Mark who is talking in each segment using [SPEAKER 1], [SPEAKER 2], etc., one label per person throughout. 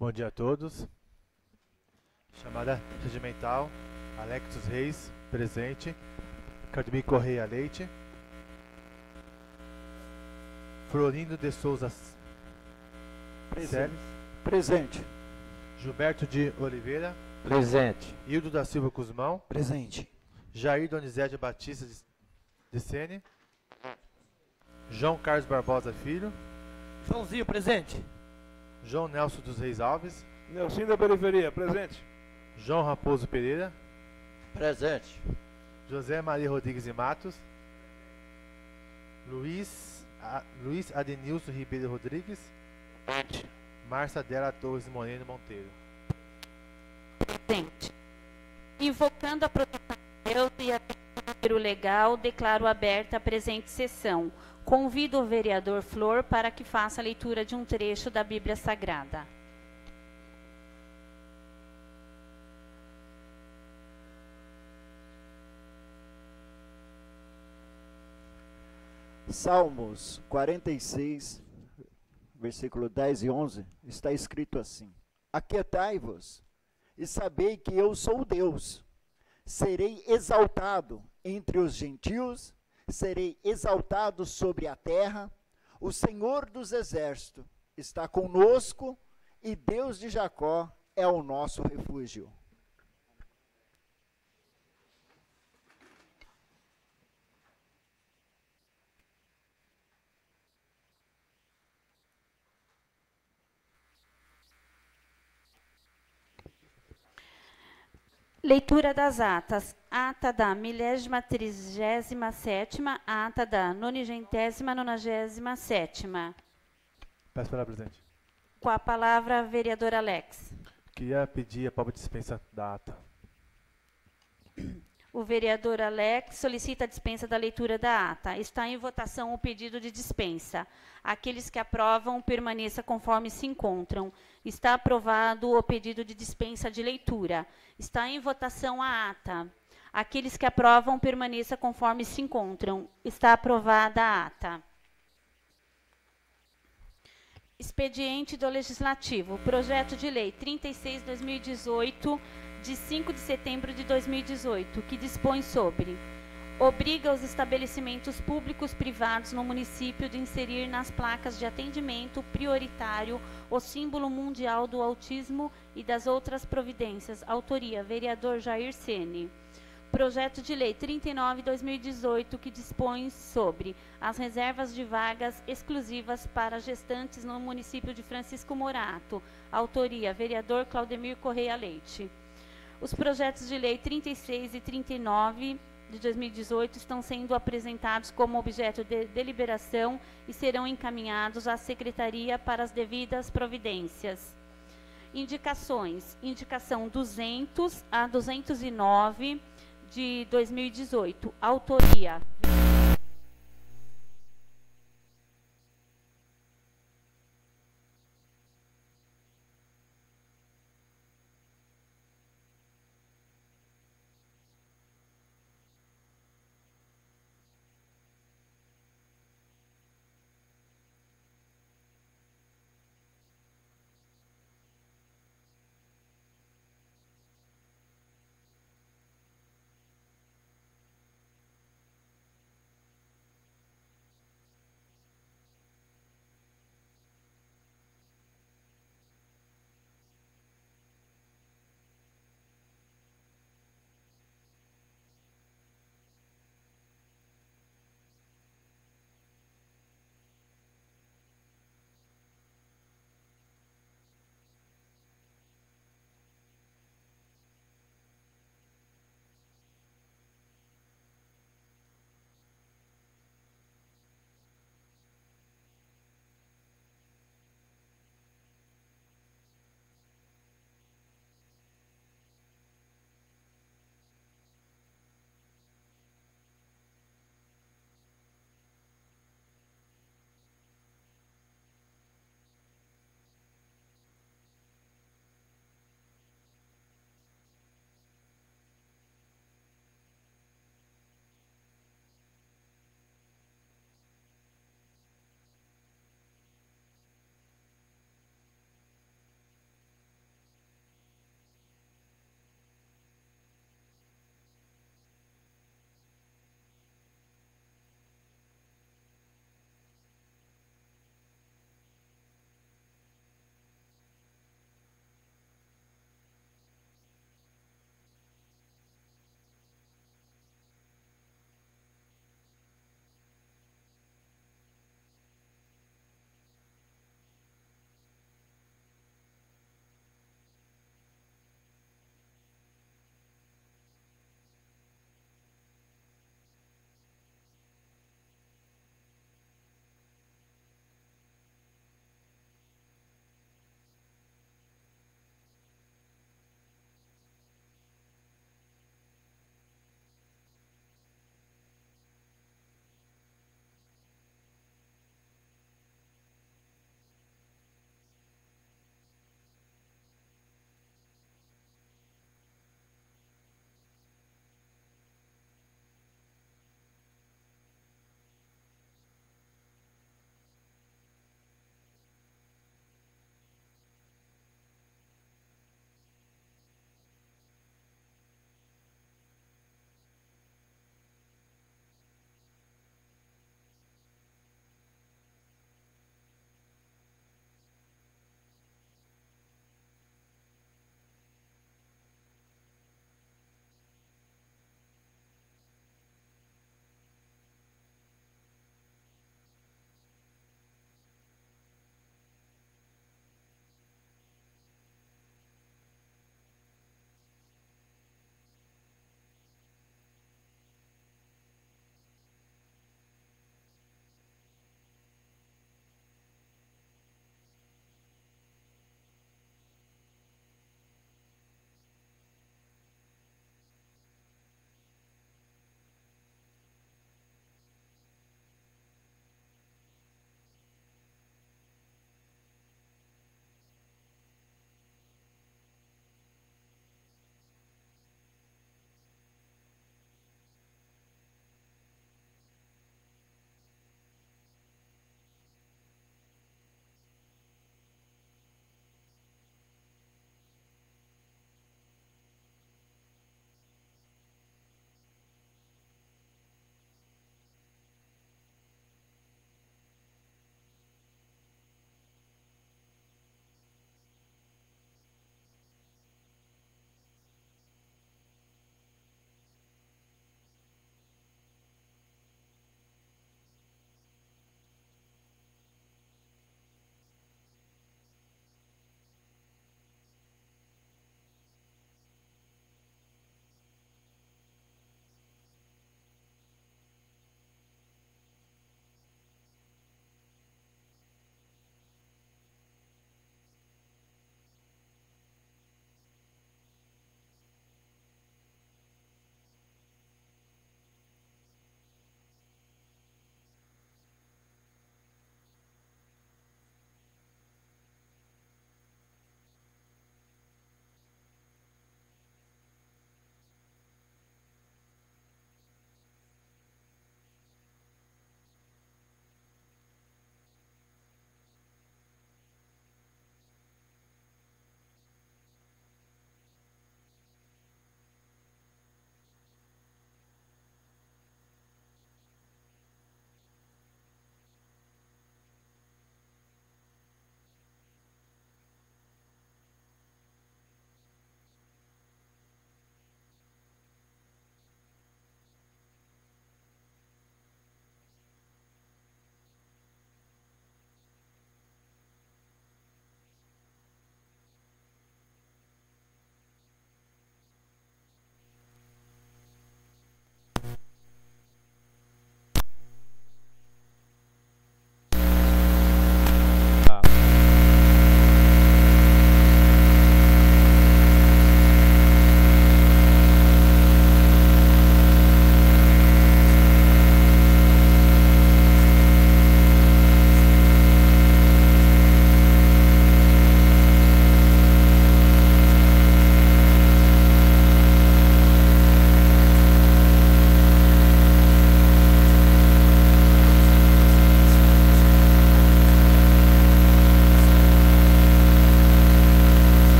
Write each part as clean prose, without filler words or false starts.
[SPEAKER 1] Bom dia a todos. Chamada regimental, Alexos Reis, presente. Cardemir Correia Leite. Florindo de Souza
[SPEAKER 2] Presente.
[SPEAKER 1] Celes.
[SPEAKER 2] Presente.
[SPEAKER 1] Gilberto de Oliveira.
[SPEAKER 3] Presente.
[SPEAKER 1] Hildo da Silva Guzmão.
[SPEAKER 2] Presente.
[SPEAKER 1] Jair Donizete Batista de Sene. João Carlos Barbosa Filho.
[SPEAKER 4] Joãozinho, presente.
[SPEAKER 1] João Nelson dos Reis Alves.
[SPEAKER 5] Nelson da Periferia, presente.
[SPEAKER 1] João Raposo Pereira.
[SPEAKER 3] Presente.
[SPEAKER 1] José Maria Rodrigues e Matos. Luiz Adenilson Ribeiro Rodrigues. Márcia Dela Torres Moreno Monteiro.
[SPEAKER 6] Presente. Invocando a proteção de Deus e a número legal, declaro aberta a presente sessão. Convido o vereador Flor para que faça a leitura de um trecho da Bíblia Sagrada.
[SPEAKER 2] Salmos 46, versículo 10 e 11, está escrito assim: Aquietai-vos e sabei que eu sou Deus. Serei exaltado entre os gentios, serei exaltado sobre a terra. O Senhor dos exércitos está conosco e Deus de Jacó é o nosso refúgio.
[SPEAKER 6] Leitura das atas. Ata da 1037ª, ata da 997ª.
[SPEAKER 1] Peço para presente.
[SPEAKER 6] Com a palavra, vereador Alex.
[SPEAKER 1] Queria pedir a prova de dispensa da ata.
[SPEAKER 6] O vereador Alex solicita a dispensa da leitura da ata. Está em votação o pedido de dispensa. Aqueles que aprovam, permaneça conforme se encontram. Está aprovado o pedido de dispensa de leitura. Está em votação a ata. Aqueles que aprovam, permaneça conforme se encontram. Está aprovada a ata. Expediente do Legislativo. Projeto de Lei 36/2018, de 5 de setembro de 2018, que dispõe sobre: obriga os estabelecimentos públicos privados no município de inserir nas placas de atendimento prioritário o símbolo mundial do autismo e das outras providências. Autoria, vereador Jair Ceni. Projeto de Lei 39/2018, que dispõe sobre as reservas de vagas exclusivas para gestantes no município de Francisco Morato. Autoria, vereador Claudemir Correia Leite. Os projetos de lei 36 e 39 de 2018 estão sendo apresentados como objeto de deliberação e serão encaminhados à Secretaria para as devidas providências. Indicações. Indicação 200 a 209 de 2018. Autoria.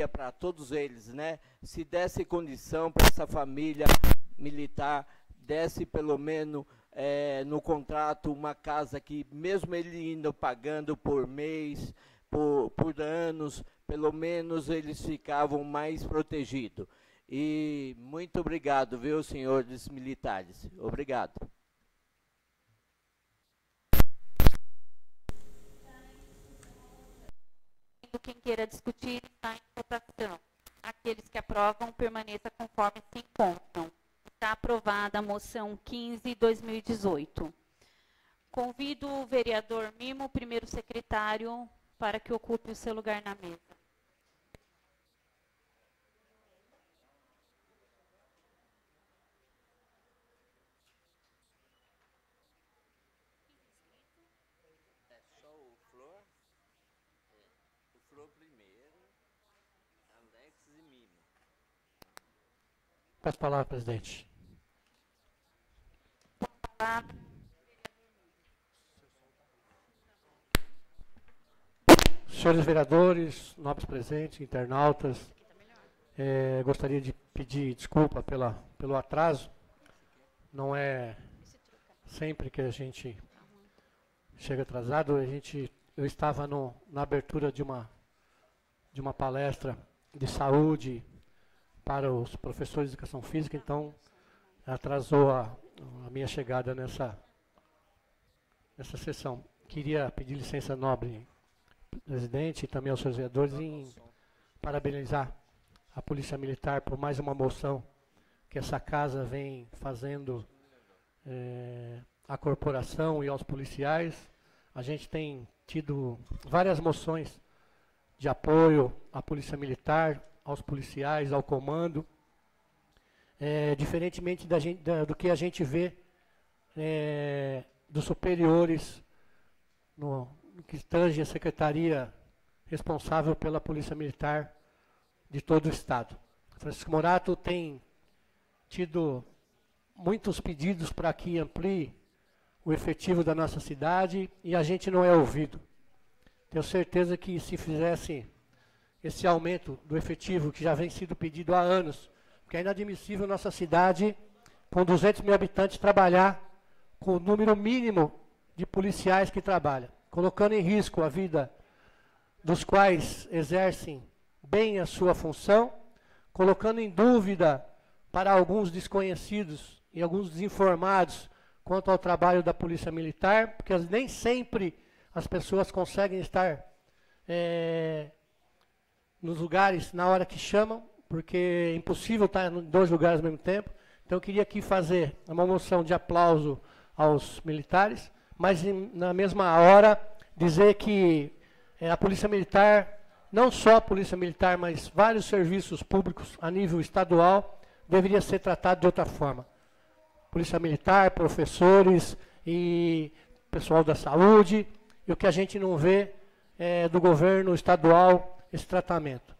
[SPEAKER 7] aposentadoria para todos eles, né? Se desse condição para essa família militar, desse pelo menos no contrato uma casa que, mesmo ele indo pagando por mês, por anos, pelo menos eles ficavam mais protegidos. E muito obrigado, viu, senhores militares? Obrigado.
[SPEAKER 6] Quem queira discutir está em votação. Aqueles que aprovam, permaneça conforme se encontram. Está aprovada a moção 15/2018. Convido o vereador Mimo, primeiro secretário, para que ocupe o seu lugar na mesa.
[SPEAKER 7] É só o Flor? O Flor primeiro, Alex e Mimo.
[SPEAKER 4] Peço a palavra, presidente. Senhores vereadores, nobres presentes, internautas, gostaria de pedir desculpa pelo atraso. Não é sempre que a gente chega atrasado. Eu estava na abertura de uma palestra de saúde para os professores de educação física, então atrasou a minha chegada nessa sessão. Queria pedir licença, nobre presidente, e também aos seus vereadores, em parabenizar a Polícia Militar por mais uma moção que essa casa vem fazendo à corporação e aos policiais. A gente tem tido várias moções de apoio à Polícia Militar, aos policiais, ao comando, diferentemente do que a gente vê dos superiores no que tange a secretaria responsável pela Polícia Militar de todo o Estado. Francisco Morato tem tido muitos pedidos para que amplie o efetivo da nossa cidade e a gente não é ouvido. Tenho certeza que se fizesse esse aumento do efetivo, que já vem sido pedido há anos, porque é inadmissível nossa cidade, com 200 mil habitantes, trabalhar com o número mínimo de policiais que trabalham, colocando em risco a vida dos quais exercem bem a sua função, colocando em dúvida para alguns desconhecidos e alguns desinformados quanto ao trabalho da Polícia Militar, porque nem sempre as pessoas conseguem estar nos lugares na hora que chamam, porque é impossível estar em 2 lugares ao mesmo tempo. Então eu queria aqui fazer uma moção de aplauso aos militares, mas na mesma hora dizer que a Polícia Militar, não só a Polícia Militar, mas vários serviços públicos a nível estadual, deveria ser tratado de outra forma. Polícia Militar, professores e pessoal da saúde, e o que a gente não vê do governo estadual, esse tratamento.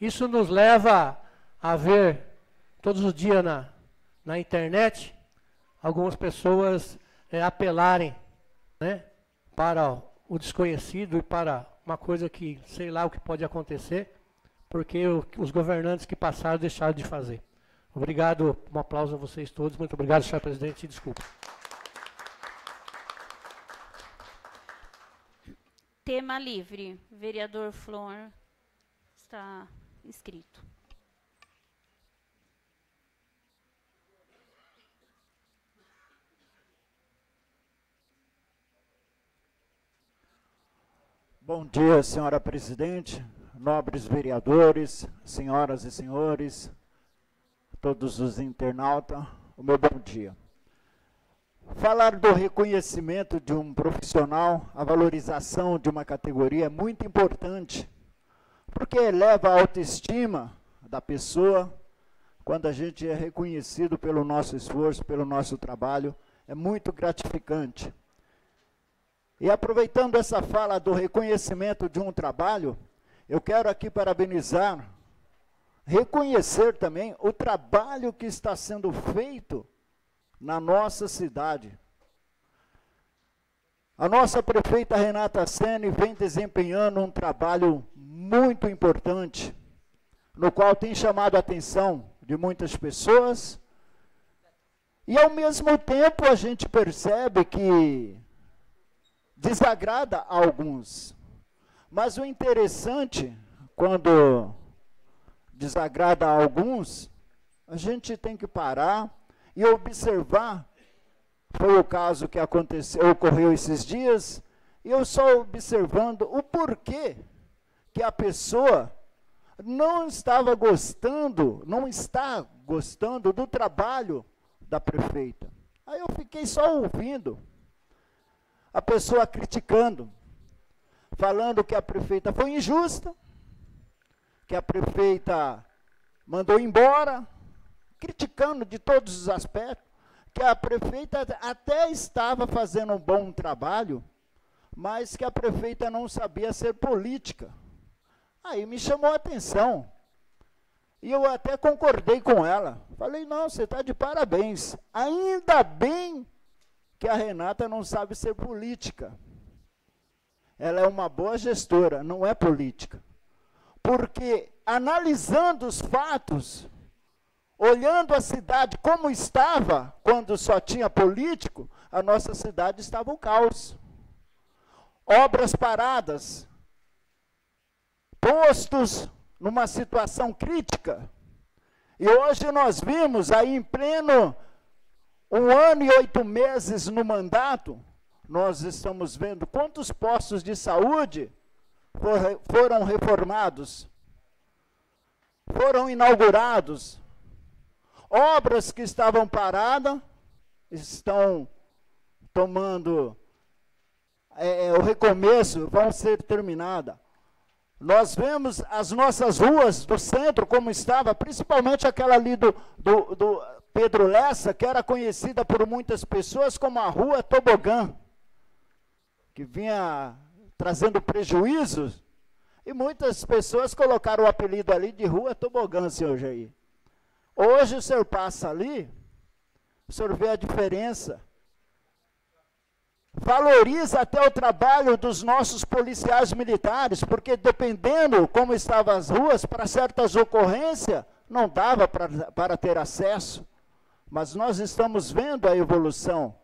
[SPEAKER 4] Isso nos leva a ver todos os dias na internet algumas pessoas apelarem, né, para o desconhecido e para uma coisa que sei lá o que pode acontecer, porque os governantes que passaram deixaram de fazer. Obrigado, um aplauso a vocês todos. Muito obrigado, senhor presidente, e desculpa.
[SPEAKER 6] Tema livre. Vereador Flor está inscrito.
[SPEAKER 2] Bom dia, senhora presidente, nobres vereadores, senhoras e senhores, todos os internautas, o meu bom dia. Falar do reconhecimento de um profissional, a valorização de uma categoria é muito importante, porque eleva a autoestima da pessoa. Quando a gente é reconhecido pelo nosso esforço, pelo nosso trabalho, é muito gratificante. E aproveitando essa fala do reconhecimento de um trabalho, eu quero aqui parabenizar, reconhecer também o trabalho que está sendo feito na nossa cidade. A nossa prefeita Renata Sene vem desempenhando um trabalho muito importante. no qual tem chamado a atenção de muitas pessoas, e ao mesmo tempo a gente percebe que desagrada a alguns. Mas o interessante, quando desagrada a alguns, a gente tem que parar e observar. Foi o caso que ocorreu esses dias, e eu só observando o porquê que a pessoa não estava gostando, não está gostando do trabalho da prefeita. Aí eu fiquei só ouvindo a pessoa criticando, falando que a prefeita foi injusta, que a prefeita mandou embora, criticando de todos os aspectos, que a prefeita até estava fazendo um bom trabalho, mas que a prefeita não sabia ser política. Aí me chamou a atenção, e eu até concordei com ela. Falei, não, você está de parabéns. Ainda bem que a Renata não sabe ser política. Ela é uma boa gestora, não é política. Porque, analisando os fatos, olhando a cidade como estava, quando só tinha político, a nossa cidade estava um caos. Obras paradas, postos numa situação crítica. E hoje nós vimos aí em pleno 1 ano e 8 meses no mandato, nós estamos vendo quantos postos de saúde foram reformados, foram inaugurados, obras que estavam paradas estão tomando o recomeço, vão ser terminadas. Nós vemos as nossas ruas do centro como estava, principalmente aquela ali do Pedro Lessa, que era conhecida por muitas pessoas como a Rua Tobogã, que vinha trazendo prejuízos, e muitas pessoas colocaram o apelido ali de Rua Tobogã, senhor Jair. Hoje o senhor passa ali, o senhor vê a diferença. Valoriza até o trabalho dos nossos policiais militares, porque dependendo como estavam as ruas, para certas ocorrências, não dava para ter acesso. Mas nós estamos vendo a evolução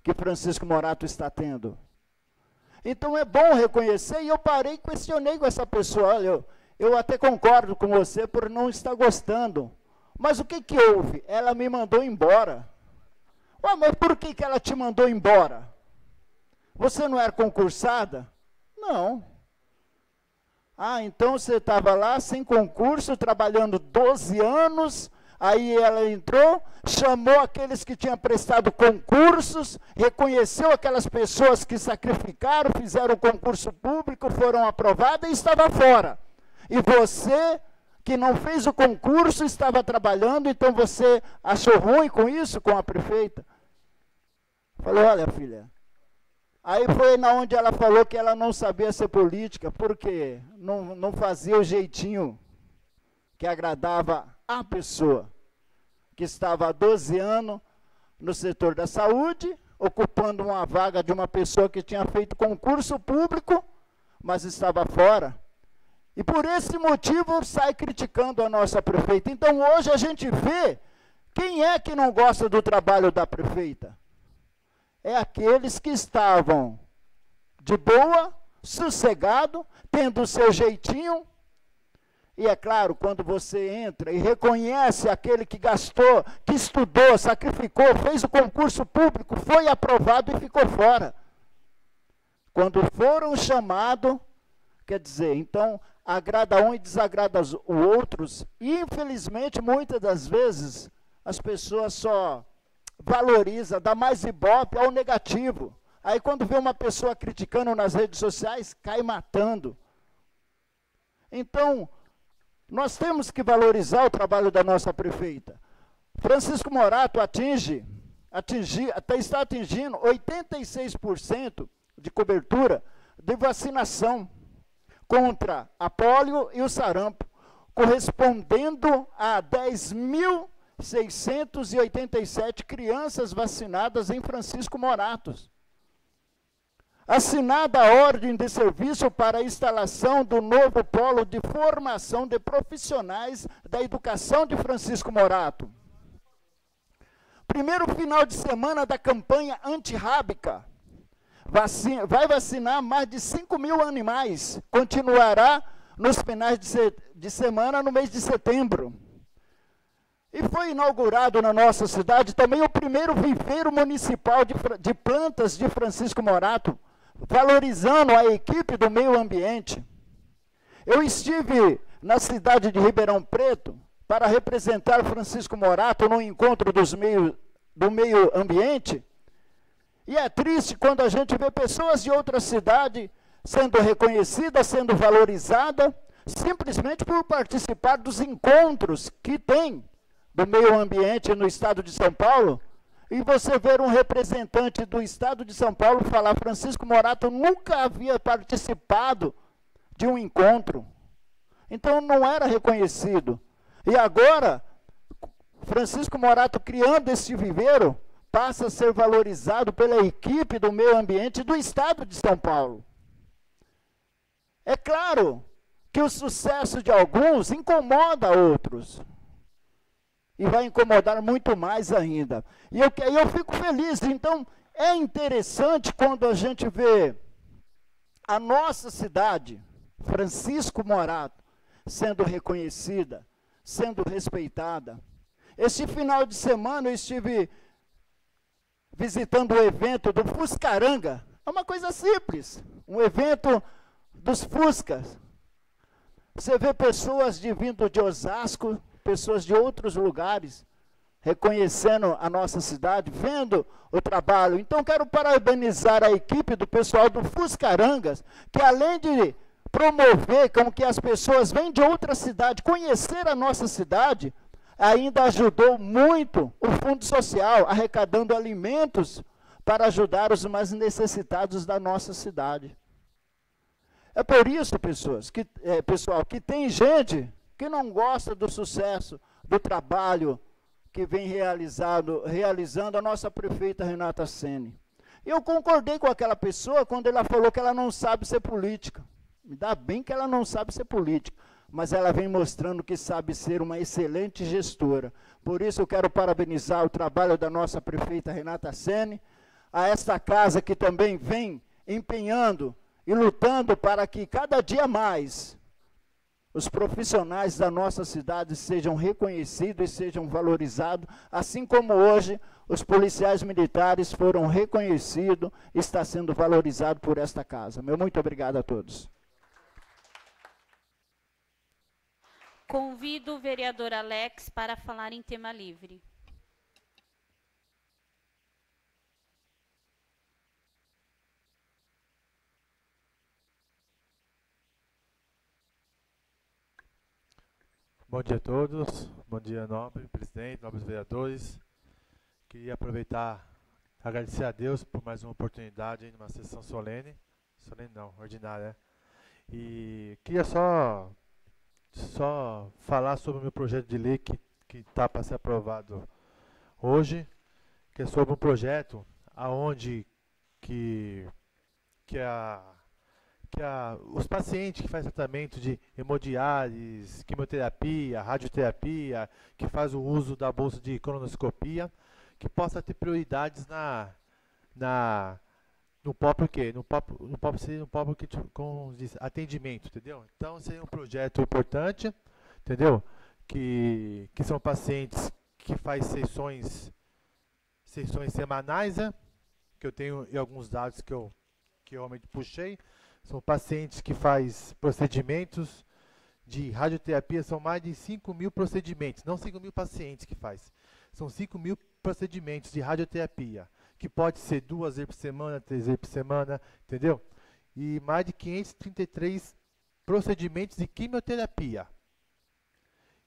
[SPEAKER 2] que Francisco Morato está tendo. Então é bom reconhecer, e eu parei e questionei com essa pessoa. Olha, eu até concordo com você por não estar gostando. Mas o que houve? Ela me mandou embora. Ué, mas por que ela te mandou embora? Você não era concursada? Não. Ah, então você estava lá sem concurso, trabalhando 12 anos, aí ela entrou, chamou aqueles que tinham prestado concursos, reconheceu aquelas pessoas que sacrificaram, fizeram concurso público, foram aprovadas e estava fora. E você, que não fez o concurso, estava trabalhando, então você achou ruim com isso, com a prefeita? Falei, olha, filha. Aí foi na onde ela falou que ela não sabia ser política, porque não fazia o jeitinho que agradava a pessoa, que estava há 12 anos no setor da saúde, ocupando uma vaga de uma pessoa que tinha feito concurso público, mas estava fora. E por esse motivo sai criticando a nossa prefeita. Então hoje a gente vê quem é que não gosta do trabalho da prefeita. É aqueles que estavam de boa, sossegado, tendo o seu jeitinho. E é claro, quando você entra e reconhece aquele que gastou, que estudou, sacrificou, fez o concurso público, foi aprovado e ficou fora. Quando foram chamados, quer dizer, então agrada um e desagrada os outros. E infelizmente, muitas das vezes, as pessoas só valoriza, dá mais ibope ao negativo. Aí quando vê uma pessoa criticando nas redes sociais, cai matando. Então, nós temos que valorizar o trabalho da nossa prefeita. Francisco Morato está atingindo 86% de cobertura de vacinação contra a pólio e o sarampo, correspondendo a 10.687 crianças vacinadas em Francisco Morato. assinada a ordem de serviço para a instalação do novo polo de formação de profissionais da educação de Francisco Morato. Primeiro final de semana da campanha antirrábica. Vai vacinar mais de 5.000 animais. Continuará nos finais de semana no mês de setembro. E foi inaugurado na nossa cidade também o primeiro viveiro municipal de plantas de Francisco Morato, valorizando a equipe do meio ambiente. Eu estive na cidade de Ribeirão Preto para representar Francisco Morato no encontro do meio ambiente, e é triste quando a gente vê pessoas de outra cidade sendo reconhecidas, sendo valorizadas, simplesmente por participar dos encontros que tem do meio ambiente no estado de São Paulo, e você ver um representante do estado de São Paulo falar: Francisco Morato nunca havia participado de um encontro, então não era reconhecido. E agora, Francisco Morato criando esse viveiro, passa a ser valorizado pela equipe do meio ambiente do estado de São Paulo. É claro que o sucesso de alguns incomoda outros. E vai incomodar muito mais ainda. E eu fico feliz. Então, é interessante quando a gente vê a nossa cidade, Francisco Morato, sendo reconhecida, sendo respeitada. Este final de semana eu estive visitando o evento do Fuscaranga. É uma coisa simples, um evento dos Fuscas. Você vê pessoas vindo de Osasco, pessoas de outros lugares, reconhecendo a nossa cidade, vendo o trabalho. Então, quero parabenizar a equipe do pessoal do Fuscarangas, que além de promover com que as pessoas venham de outra cidade conhecer a nossa cidade, ainda ajudou muito o Fundo Social, arrecadando alimentos para ajudar os mais necessitados da nossa cidade. É por isso, pessoal, que tem gente que não gosta do sucesso, do trabalho que vem realizando a nossa prefeita Renata Ceni. Eu concordei com aquela pessoa quando ela falou que ela não sabe ser política. Me dá bem que ela não sabe ser política, mas ela vem mostrando que sabe ser uma excelente gestora. Por isso eu quero parabenizar o trabalho da nossa prefeita Renata Ceni, a esta casa que também vem empenhando e lutando para que cada dia mais os profissionais da nossa cidade sejam reconhecidos e sejam valorizados, assim como hoje os policiais militares foram reconhecidos e está sendo valorizado por esta casa. Meu muito obrigado a todos.
[SPEAKER 6] Convido o vereador Alex para falar em tema livre.
[SPEAKER 1] Bom dia a todos, bom dia nobre presidente, nobres vereadores. Queria aproveitar, agradecer a Deus por mais uma oportunidade em uma sessão solene não, ordinária, né? E queria só falar sobre o meu projeto de lei que está para ser aprovado hoje, que é sobre um projeto aonde os pacientes que fazem tratamento de hemodiálise, quimioterapia, radioterapia, que faz o uso da bolsa de colonoscopia, que possa ter prioridades no próprio quê? No próprio que, como diz, atendimento, entendeu? Então seria um projeto importante, entendeu? Que são pacientes que faz sessões semanais, né? Que eu tenho e alguns dados que eu realmente puxei. São pacientes que faz procedimentos de radioterapia, são mais de 5.000 procedimentos, não 5.000 pacientes que faz. São 5.000 procedimentos de radioterapia, que pode ser 2 vezes por semana, 3 vezes por semana, entendeu? E mais de 533 procedimentos de quimioterapia.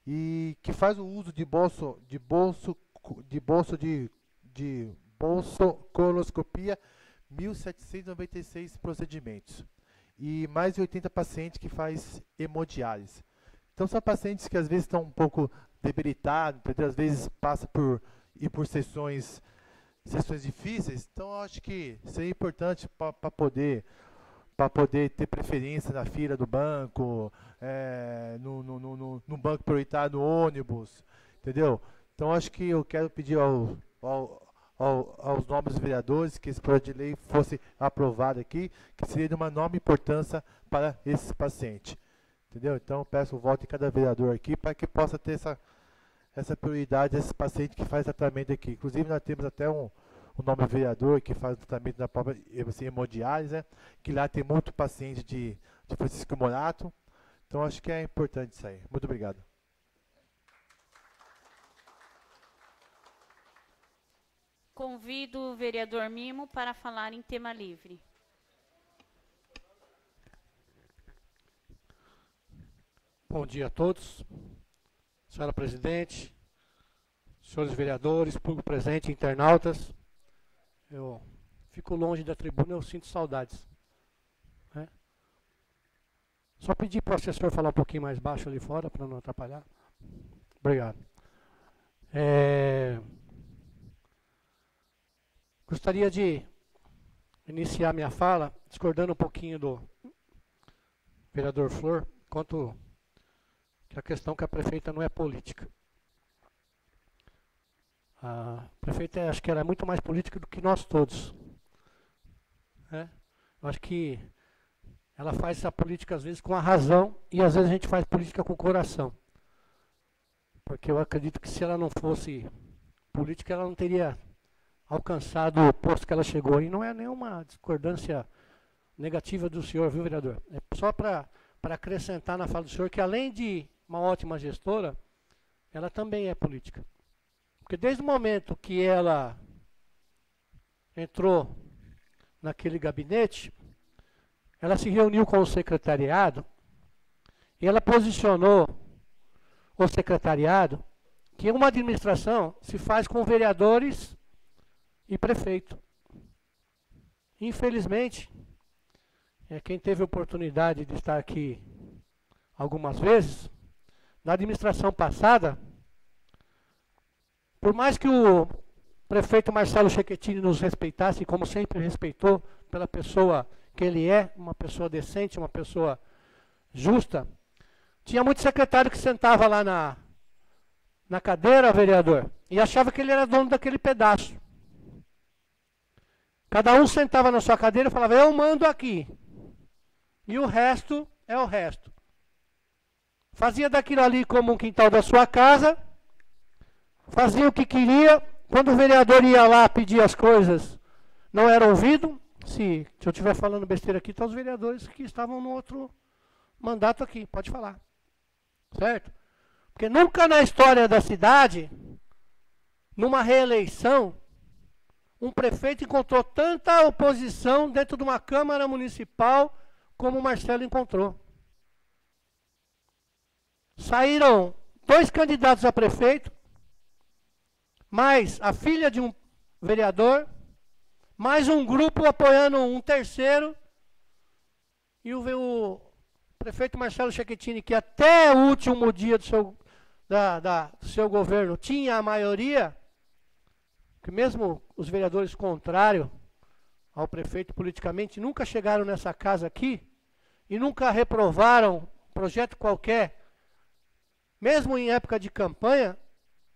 [SPEAKER 1] E que faz o uso de bolsocolonoscopia, 1.796 procedimentos. E mais de 80 pacientes que faz hemodiálise. Então são pacientes que às vezes estão um pouco debilitados, entendeu? Às vezes passa por sessões sessões difíceis, então eu acho que seria importante para poder ter preferência na fila do banco, no banco prioritário, no ônibus, entendeu? Então acho que eu quero pedir aos nobres vereadores que esse projeto de lei fosse aprovado aqui, que seria de uma enorme importância para esse paciente, entendeu? Então peço o voto de cada vereador aqui para que possa ter essa prioridade a esse paciente que faz tratamento aqui. Inclusive nós temos até um nobre vereador que faz o tratamento da própria hemodiálise, né? Que lá tem muito paciente de Francisco Morato. Então acho que é importante isso aí. Muito obrigado.
[SPEAKER 6] Convido o vereador Mimo para falar em tema livre.
[SPEAKER 4] Bom dia a todos. Senhora presidente, senhores vereadores, público presente, internautas. Eu fico longe da tribuna, eu sinto saudades. Né? Só pedir para o assessor falar um pouquinho mais baixo ali fora, para não atrapalhar. Obrigado. Gostaria de iniciar minha fala discordando um pouquinho do vereador Flor, quanto que a questão que a prefeita não é política. A prefeita, acho que ela é muito mais política do que nós todos. Eu acho que ela faz essa política às vezes com a razão e às vezes a gente faz política com o coração. Porque eu acredito que se ela não fosse política, ela não teria alcançado o posto que ela chegou. E não é nenhuma discordância negativa do senhor, viu, vereador? É só para acrescentar na fala do senhor que além de uma ótima gestora, ela também é política. Porque desde o momento que ela entrou naquele gabinete, ela se reuniu com o secretariado e ela posicionou o secretariado que uma administração se faz com vereadores e prefeito. Infelizmente, quem teve a oportunidade de estar aqui algumas vezes, na administração passada, por mais que o prefeito Marcelo Schettini nos respeitasse, como sempre respeitou, pela pessoa que ele é, uma pessoa decente, uma pessoa justa, tinha muito secretário que sentava lá na cadeira, vereador, e achava que ele era dono daquele pedaço. Cada um sentava na sua cadeira e falava, eu mando aqui. E o resto é o resto. Fazia daquilo ali como um quintal da sua casa, fazia o que queria. Quando o vereador ia lá pedir as coisas, não era ouvido. Se eu estiver falando besteira aqui, estão os vereadores que estavam no outro mandato aqui, pode falar. Certo? Porque nunca na história da cidade, numa reeleição, um prefeito encontrou tanta oposição dentro de uma Câmara Municipal como o Marcelo encontrou. Saíram 2 candidatos a prefeito, mais a filha de um vereador, mais um grupo apoiando um terceiro, e o prefeito Marcelo Schettini, que até o último dia do seu governo tinha a maioria, que mesmo os vereadores contrários ao prefeito politicamente nunca chegaram nessa casa aqui e nunca reprovaram projeto qualquer, mesmo em época de campanha.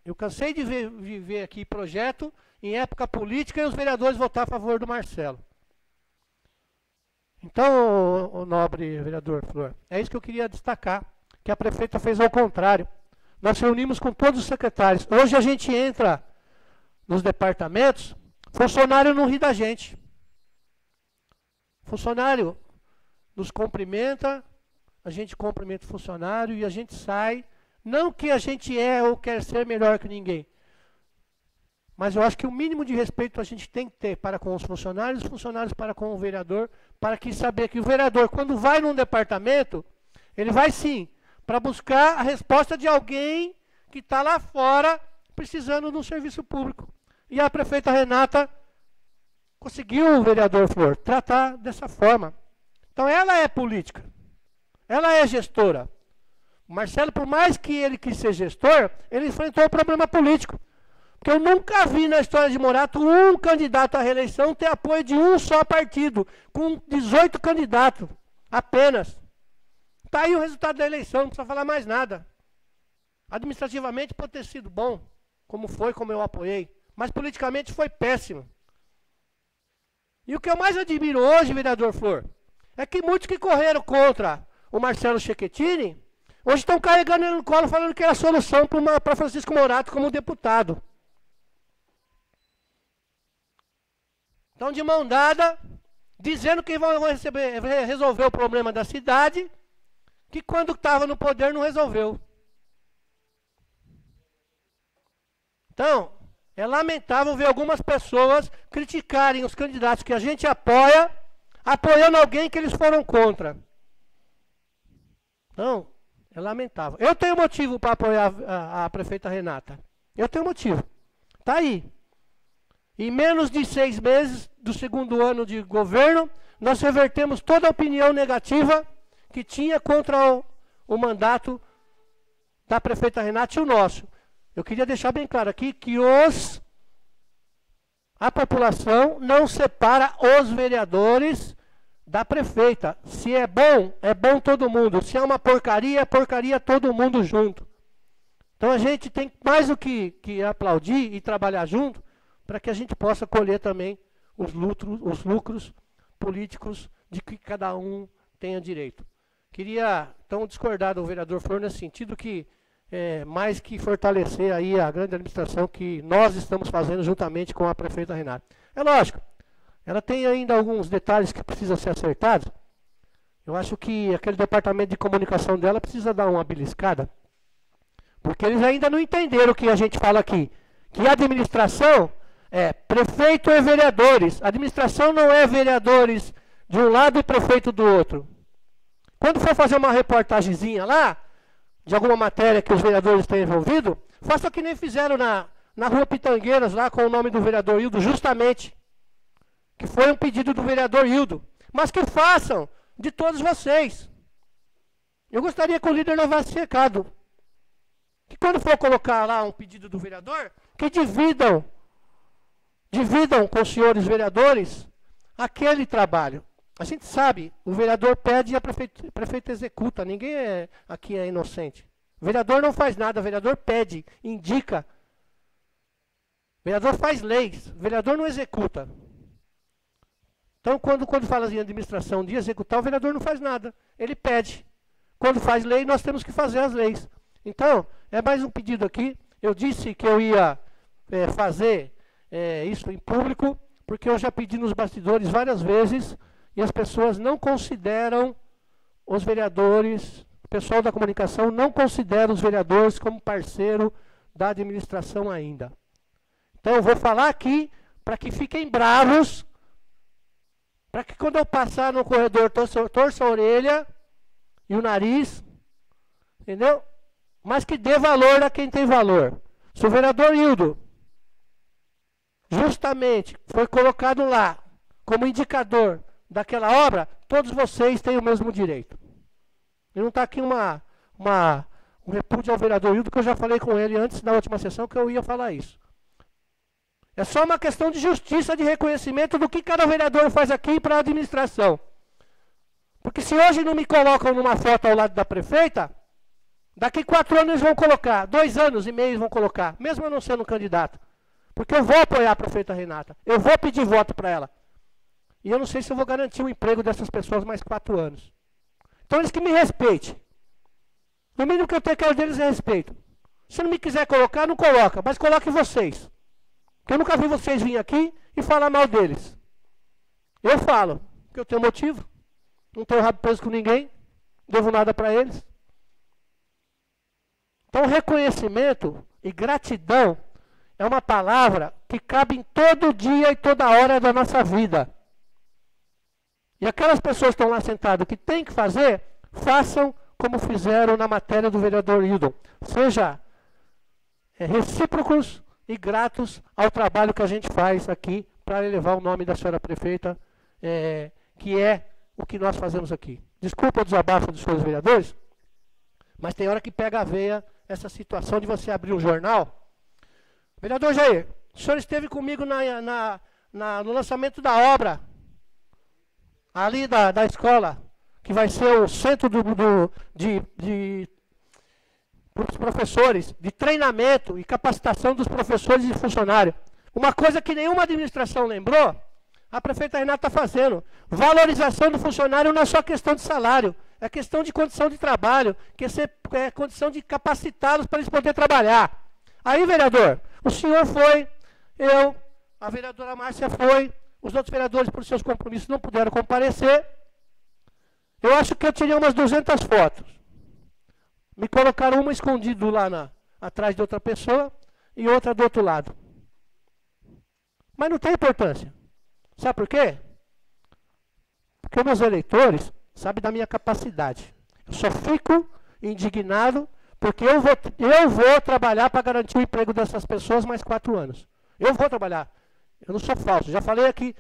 [SPEAKER 4] Eu cansei de ver aqui projeto em época política e os vereadores votar a favor do Marcelo. Então, o nobre vereador Flor, é isso que eu queria destacar, que a prefeita fez ao contrário. Nós reunimos com todos os secretários. Hoje a gente entra nos departamentos, funcionário não ri da gente. Funcionário nos cumprimenta, a gente cumprimenta o funcionário e a gente sai. Não que a gente é ou quer ser melhor que ninguém, mas eu acho que o mínimo de respeito a gente tem que ter para com os funcionários para com o vereador, para que saber que o vereador, quando vai num departamento, ele vai sim, para buscar a resposta de alguém que está lá fora precisando de um serviço público. E a prefeita Renata conseguiu, o vereador Flor, tratar dessa forma. Então ela é política, ela é gestora. O Marcelo, por mais que ele quis ser gestor, ele enfrentou o problema político. que eu nunca vi na história de Morato um candidato à reeleição ter apoio de um só partido, com 18 candidatos apenas. Está aí o resultado da eleição, não precisa falar mais nada. Administrativamente pode ter sido bom, como foi, como eu apoiei, mas politicamente foi péssimo. E o que eu mais admiro hoje, vereador Flor, é que muitos que correram contra o Marcelo Schettini, hoje estão carregando ele no colo, falando que era a solução para Francisco Morato como deputado. Estão de mão dada, dizendo que vão resolver o problema da cidade, que quando estava no poder não resolveu. Então, é lamentável ver algumas pessoas criticarem os candidatos que a gente apoia, apoiando alguém que eles foram contra. Então, é lamentável. Eu tenho motivo para apoiar a prefeita Renata. Eu tenho motivo. Está aí. Em menos de 6 meses do segundo ano de governo, nós revertemos toda a opinião negativa que tinha contra o mandato da prefeita Renata e o nosso. Eu queria deixar bem claro aqui que a população não separa os vereadores da prefeita. Se é bom todo mundo. Se é uma porcaria, é porcaria todo mundo junto. Então a gente tem mais do que aplaudir e trabalhar junto para que a gente possa colher também os lucros políticos de que cada um tenha direito. Queria, então, discordar do vereador Flor nesse sentido que mais que fortalecer aí a grande administração que nós estamos fazendo juntamente com a prefeita Renata. É lógico, ela tem ainda alguns detalhes que precisam ser acertados. Eu acho que aquele departamento de comunicação dela precisa dar uma beliscada, porque eles ainda não entenderam o que a gente fala aqui, que a administração é prefeito e vereadores. A administração não é vereadores de um lado e prefeito do outro. Quando for fazer uma reportagenzinha lá, de alguma matéria que os vereadores têm envolvido, faça que nem fizeram na Rua Pitangueiras, lá com o nome do vereador Hildo, justamente. Que foi um pedido do vereador Hildo. Mas que façam de todos vocês. Eu gostaria que o líder levasse esse recado. Que quando for colocar lá um pedido do vereador, que dividam com os senhores vereadores aquele trabalho. A gente sabe, o vereador pede e a prefeita executa. Ninguém aqui é inocente. O vereador não faz nada, o vereador pede, indica. O vereador faz leis, o vereador não executa. Então, quando fala em administração de executar, o vereador não faz nada. Ele pede. Quando faz lei, nós temos que fazer as leis. Então, é mais um pedido aqui. Eu disse que eu ia fazer isso em público, porque eu já pedi nos bastidores várias vezes, e as pessoas não consideram os vereadores, o pessoal da comunicação não considera os vereadores como parceiro da administração ainda. Então eu vou falar aqui para que fiquem bravos, para que quando eu passar no corredor torça a orelha e o nariz, entendeu? Mas que dê valor a quem tem valor. Se o vereador Hildo justamente foi colocado lá como indicador daquela obra, todos vocês têm o mesmo direito. E não está aqui um repúdio ao vereador Hildo, que eu já falei com ele antes da última sessão que eu ia falar isso. É só uma questão de justiça, de reconhecimento do que cada vereador faz aqui para a administração. Porque se hoje não me colocam numa foto ao lado da prefeita, daqui 4 anos eles vão colocar, 2 anos e meio vão colocar, mesmo eu não sendo candidato. Porque eu vou apoiar a prefeita Renata, eu vou pedir voto para ela. E eu não sei se eu vou garantir o emprego dessas pessoas mais 4 anos. Então eles que me respeitem. No mínimo que eu quero deles é respeito. Se não me quiser colocar, não coloca, mas coloque vocês. Porque eu nunca vi vocês virem aqui e falar mal deles. Eu falo, porque eu tenho motivo. Não tenho rabo preso com ninguém. Não devo nada para eles. Então reconhecimento e gratidão é uma palavra que cabe em todo dia e toda hora da nossa vida. E aquelas pessoas que estão lá sentadas que têm que fazer, façam como fizeram na matéria do vereador Hildon. Seja recíprocos e gratos ao trabalho que a gente faz aqui para elevar o nome da senhora prefeita, que é o que nós fazemos aqui. Desculpa o desabafo dos senhores vereadores, mas tem hora que pega a veia essa situação de você abrir um jornal. Vereador Jair, o senhor esteve comigo no lançamento da obra, ali da escola, que vai ser o centro dos professores, de treinamento e capacitação dos professores e funcionários. Uma coisa que nenhuma administração lembrou, a prefeita Renata está fazendo. Valorização do funcionário não é só questão de salário, é questão de condição de trabalho, é condição de capacitá-los para eles poderem trabalhar. Aí, vereador, o senhor foi, eu, a vereadora Márcia foi, os outros vereadores, por seus compromissos, não puderam comparecer. Eu acho que eu tirei umas 200 fotos. Me colocaram uma escondido lá atrás de outra pessoa e outra do outro lado. Mas não tem importância. Sabe por quê? Porque meus eleitores sabem da minha capacidade. Eu só fico indignado porque eu vou trabalhar para garantir o emprego dessas pessoas mais 4 anos. Eu vou trabalhar. Eu não sou falso. Já falei aqui,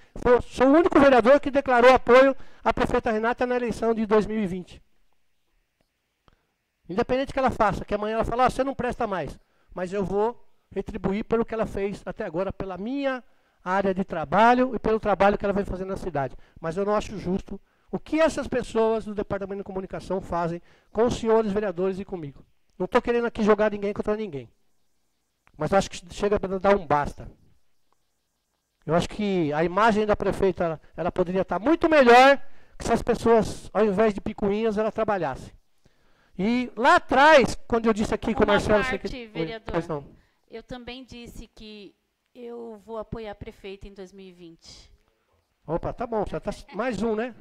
[SPEAKER 4] sou o único vereador que declarou apoio à prefeita Renata na eleição de 2020. Independente que ela faça, que amanhã ela fala, você não presta mais. Mas eu vou retribuir pelo que ela fez até agora, pela minha área de trabalho e pelo trabalho que ela vem fazendo na cidade. Mas eu não acho justo o que essas pessoas do Departamento de Comunicação fazem com os senhores vereadores e comigo. Não estou querendo aqui jogar ninguém contra ninguém. Mas acho que chega para dar um basta. Eu acho que a imagem da prefeita ela poderia estar muito melhor se as pessoas, ao invés de picuinhas, ela trabalhasse. E lá atrás, quando eu disse aqui com o Marcelo...
[SPEAKER 6] Vereador,
[SPEAKER 4] pois não.
[SPEAKER 6] Eu também disse que eu vou apoiar a prefeita em 2020.
[SPEAKER 4] Opa, tá bom, já tá mais um, né?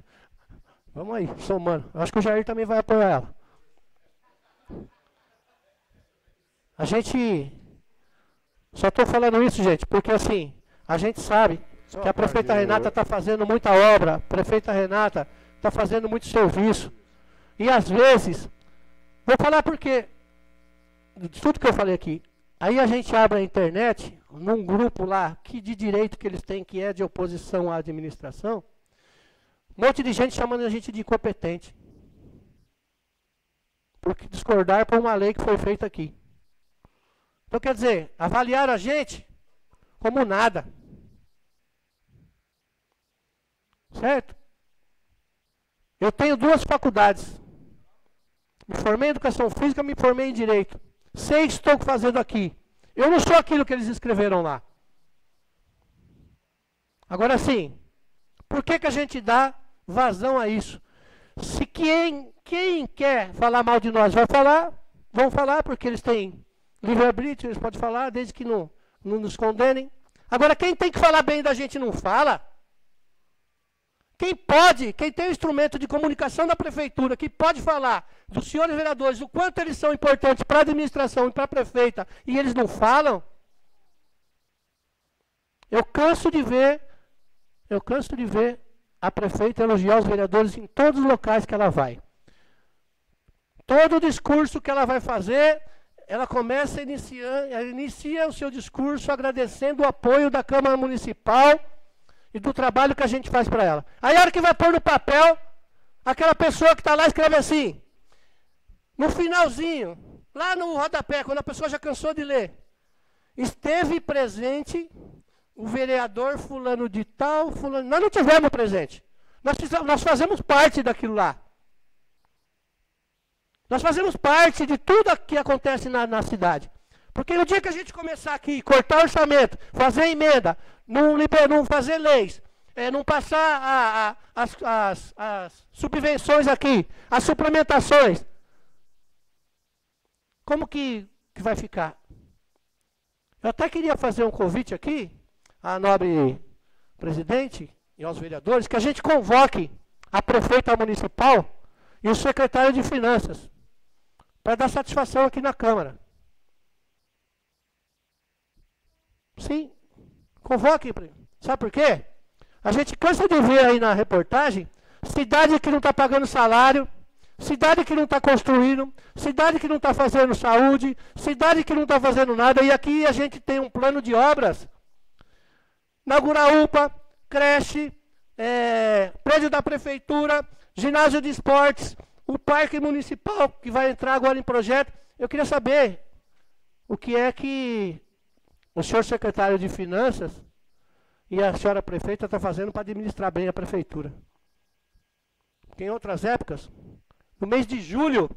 [SPEAKER 4] Vamos aí, somando. Eu acho que o Jair também vai apoiar ela. A gente... Só estou falando isso, gente, porque assim, a gente sabe que a prefeita Renata está fazendo muita obra, a prefeita Renata está fazendo muito serviço. E às vezes, vou falar porque, de tudo que eu falei aqui, aí a gente abre a internet, num grupo lá, que de direito que eles têm, que é de oposição à administração, um monte de gente chamando a gente de incompetente. Porque discordar por uma lei que foi feita aqui. Então, quer dizer, avaliaram a gente como nada. Certo? Eu tenho 2 faculdades. Me formei em Educação Física, me formei em Direito. Sei o que estou fazendo aqui. Eu não sou aquilo que eles escreveram lá. Agora sim, por que a gente dá vazão a isso? Se quem quer falar mal de nós vai falar, vão falar porque eles têm livre-arbítrio, eles podem falar, desde que não nos condenem. Agora, quem tem que falar bem da gente não fala. Quem tem o instrumento de comunicação da prefeitura, que pode falar dos senhores vereadores, o quanto eles são importantes para a administração e para a prefeita, e eles não falam, eu canso de ver a prefeita elogiar os vereadores em todos os locais que ela vai. Todo discurso que ela vai fazer, ela inicia o seu discurso agradecendo o apoio da Câmara Municipal e do trabalho que a gente faz para ela. Aí a hora que vai pôr no papel, aquela pessoa que está lá escreve assim, no finalzinho, lá no rodapé, quando a pessoa já cansou de ler, esteve presente o vereador fulano de tal, fulano... Nós não tivemos presente. Nós fazemos parte daquilo lá. Nós fazemos parte de tudo que acontece na cidade. Porque no dia que a gente começar aqui, cortar orçamento, fazer emenda, não fazer leis, não passar as subvenções aqui, as suplementações, como que vai ficar? Eu até queria fazer um convite aqui, à nobre presidente e aos vereadores, que a gente convoque a prefeita municipal e o secretário de Finanças, para dar satisfação aqui na Câmara. Sim, convoque. Sabe por quê? A gente cansa de ver aí na reportagem, cidade que não está pagando salário, cidade que não está construindo, cidade que não está fazendo saúde, cidade que não está fazendo nada, e aqui a gente tem um plano de obras, inaugurar UPA, creche, prédio da prefeitura, ginásio de esportes, o parque municipal, que vai entrar agora em projeto. Eu queria saber o que é que o senhor secretário de Finanças e a senhora prefeita estão fazendo para administrar bem a prefeitura. Porque em outras épocas, no mês de julho,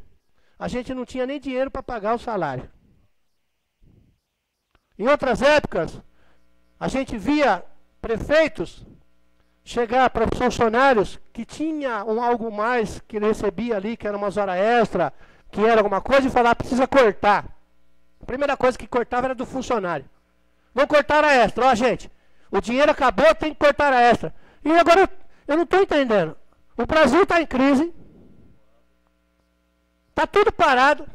[SPEAKER 4] a gente não tinha nem dinheiro para pagar o salário. Em outras épocas, a gente via prefeitos chegar para os funcionários que tinha algo mais que ele recebia ali, que era umas horas extra, que era alguma coisa, e falar, precisa cortar. A primeira coisa que cortava era do funcionário. Vão cortar a extra, ó gente, o dinheiro acabou, tem que cortar a extra. E agora, eu não estou entendendo. O Brasil está em crise, está tudo parado,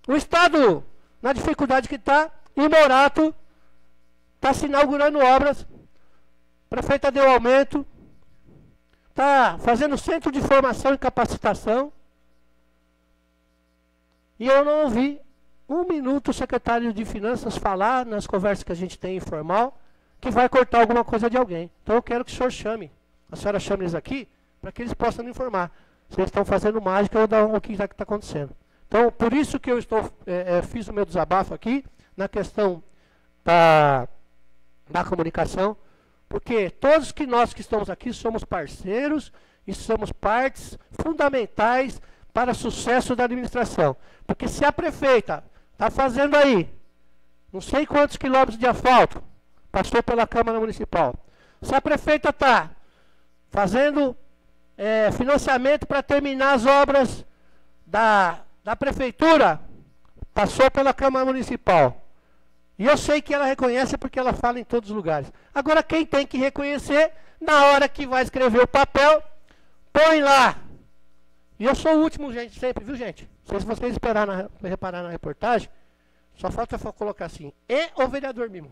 [SPEAKER 4] o Estado na dificuldade que está, e o Morato está se inaugurando obras, a prefeita deu aumento, está fazendo centro de formação e capacitação, e eu não ouvi um minuto o secretário de Finanças falar nas conversas que a gente tem informal, que vai cortar alguma coisa de alguém. Então eu quero que o senhor chame, a senhora chame eles aqui, para que eles possam me informar se eles estão fazendo mágica ou o que está acontecendo. Então, por isso que eu fiz o meu desabafo aqui, na questão da comunicação, porque todos nós que estamos aqui somos parceiros e somos partes fundamentais para o sucesso da administração. Porque se a prefeita está fazendo aí, não sei quantos quilômetros de asfalto, passou pela Câmara Municipal, se a prefeita está fazendo financiamento para terminar as obras da prefeitura, passou pela Câmara Municipal. E eu sei que ela reconhece porque ela fala em todos os lugares. Agora, quem tem que reconhecer, na hora que vai escrever o papel, põe lá. E eu sou o último, gente, sempre, viu, gente? Se vocês reparar na reportagem, só falta colocar assim, e o vereador Mimo.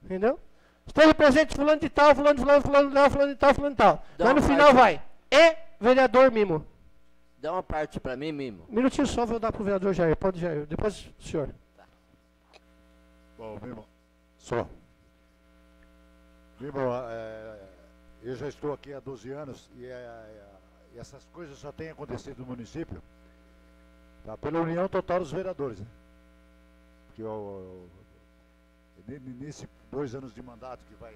[SPEAKER 4] Entendeu? Esteve presente fulano de tal, fulano de tal, fulano de tal, fulano de tal, fulano de tal. Mas no final vai, e vereador Mimo.
[SPEAKER 7] Dá uma parte para mim, Mimo.
[SPEAKER 4] Um minutinho só, vou dar para o vereador Jair. Pode, Jair. Depois o senhor.
[SPEAKER 8] Bom, Mimo, só. Mimo, eu já estou aqui há 12 anos e essas coisas só têm acontecido no município pela união total dos vereadores. Né? Porque nesses 2 anos de mandato que vai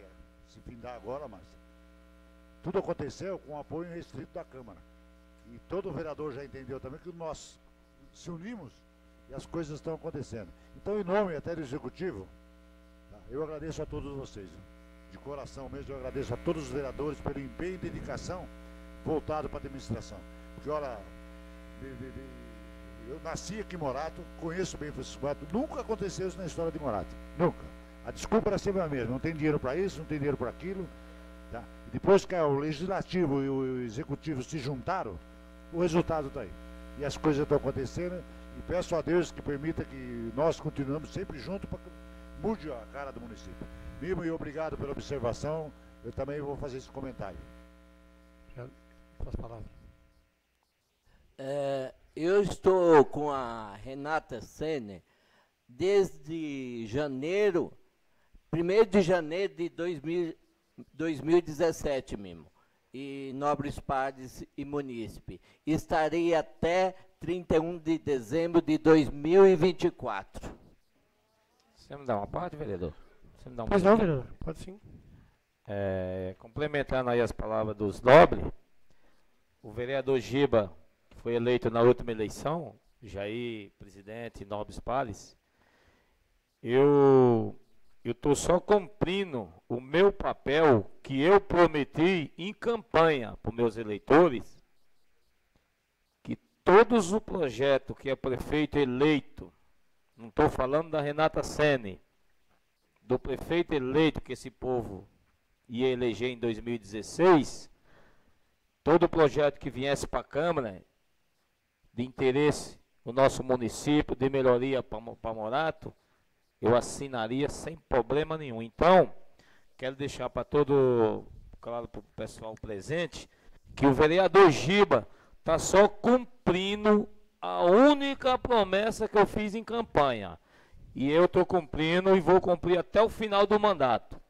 [SPEAKER 8] se findar agora, mas tudo aconteceu com o apoio restrito da Câmara. E todo vereador já entendeu também que nós se unimos e as coisas estão acontecendo. Então, em nome até do Executivo, eu agradeço a todos vocês. De coração mesmo, eu agradeço a todos os vereadores pelo empenho e dedicação voltado para a administração. Porque, olha, eu nasci aqui em Morato, conheço bem Francisco Morato, nunca aconteceu isso na história de Morato. Nunca. A desculpa era sempre a mesma, não tem dinheiro para isso, não tem dinheiro para aquilo. Tá? Depois que o Legislativo e o Executivo se juntaram, o resultado está aí. E as coisas estão acontecendo. E peço a Deus que permita que nós continuemos sempre juntos para que mude a cara do município. Mimo, e obrigado pela observação. Eu também vou fazer esse comentário.
[SPEAKER 4] Suas palavras.
[SPEAKER 7] Eu estou com a Renata Sene desde janeiro, 1º de janeiro de 2017, Mimo. E Nobres Padres e Munícipe. Estarei até 31 de dezembro de 2024.
[SPEAKER 3] Você me dá uma parte, vereador? Você me dá uma
[SPEAKER 4] Pois não, vereador. Pode sim.
[SPEAKER 3] Complementando aí as palavras dos nobres, o vereador Giba, que foi eleito na última eleição, Jair, presidente, Nobres Padres, eu estou só cumprindo o meu papel que eu prometi em campanha para os meus eleitores, que todos os projetos que é prefeito eleito, não estou falando da Renata Sene, do prefeito eleito que esse povo ia eleger em 2016, todo projeto que viesse para a Câmara de interesse no nosso município, de melhoria para Morato, eu assinaria sem problema nenhum. Então, quero deixar para todo, claro, para o pessoal presente, que o vereador Giba está só cumprindo a única promessa que eu fiz em campanha. E eu estou cumprindo e vou cumprir até o final do mandato.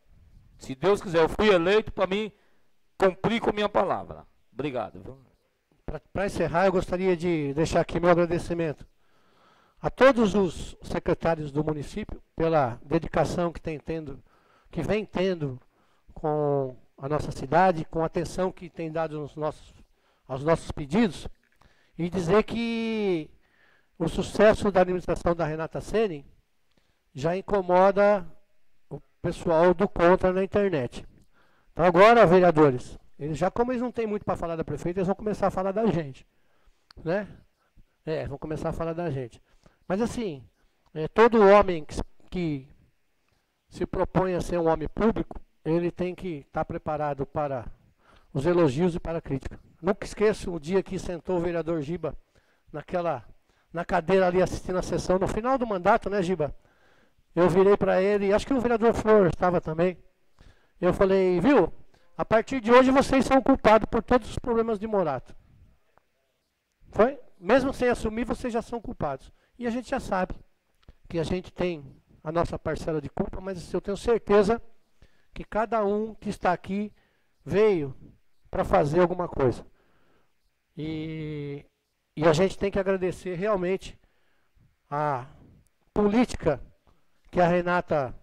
[SPEAKER 3] Se Deus quiser, eu fui eleito para mim cumprir com a minha palavra. Obrigado.
[SPEAKER 4] Para encerrar, eu gostaria de deixar aqui meu agradecimento a todos os secretários do município pela dedicação que vem tendo com a nossa cidade, com a atenção que tem dado aos nossos pedidos, e dizer que o sucesso da administração da Renata Ceni já incomoda o pessoal do contra na internet. Então agora, vereadores, como eles não têm muito para falar da prefeita, eles vão começar a falar da gente, né? Vão começar a falar da gente. Mas assim, todo homem que se propõe a ser um homem público, ele tem que estar preparado para os elogios e para a crítica. Nunca esqueço o dia que sentou o vereador Giba na cadeira ali assistindo a sessão, no final do mandato, né, Giba? Eu virei para ele, acho que o vereador Flor estava também. Eu falei, viu, a partir de hoje vocês são culpados por todos os problemas de Morato. Foi? Mesmo sem assumir, vocês já são culpados. E a gente já sabe que a gente tem a nossa parcela de culpa, mas eu tenho certeza que cada um que está aqui veio para fazer alguma coisa. E a gente tem que agradecer realmente a política que a Renata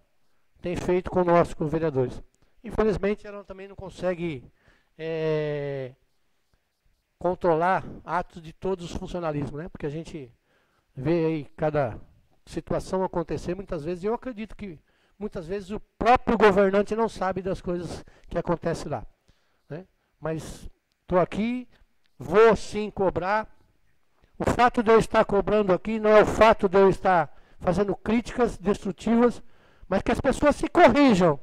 [SPEAKER 4] tem feito conosco, os vereadores. Infelizmente, ela também não consegue controlar atos de todos os funcionalismos, né? Porque a gente vê aí cada situação acontecer muitas vezes, e eu acredito que muitas vezes o próprio governante não sabe das coisas que acontecem lá, né? Mas estou aqui, vou sim cobrar. O fato de eu estar cobrando aqui não é o fato de eu estar fazendo críticas destrutivas, mas que as pessoas se corrijam,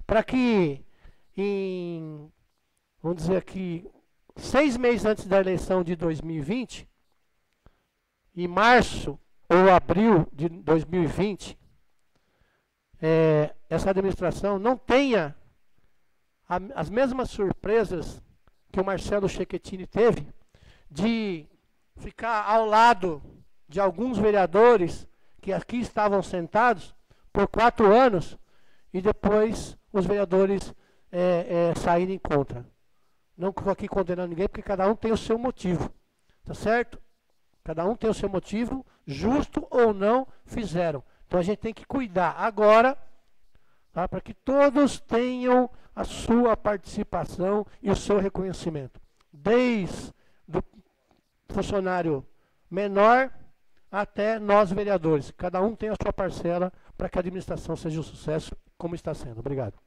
[SPEAKER 4] para que vamos dizer aqui, 6 meses antes da eleição de 2020, em março ou abril de 2020, essa administração não tenha as mesmas surpresas que o Marcelo Schettini teve, de ficar ao lado de alguns vereadores que aqui estavam sentados por 4 anos e depois os vereadores saírem contra. Não estou aqui condenando ninguém, porque cada um tem o seu motivo, tá certo? Cada um tem o seu motivo, justo ou não, fizeram. Então a gente tem que cuidar agora, tá, para que todos tenham a sua participação e o seu reconhecimento. Desde o funcionário menor até nós vereadores. Cada um tem a sua parcela para que a administração seja um sucesso, como está sendo. Obrigado.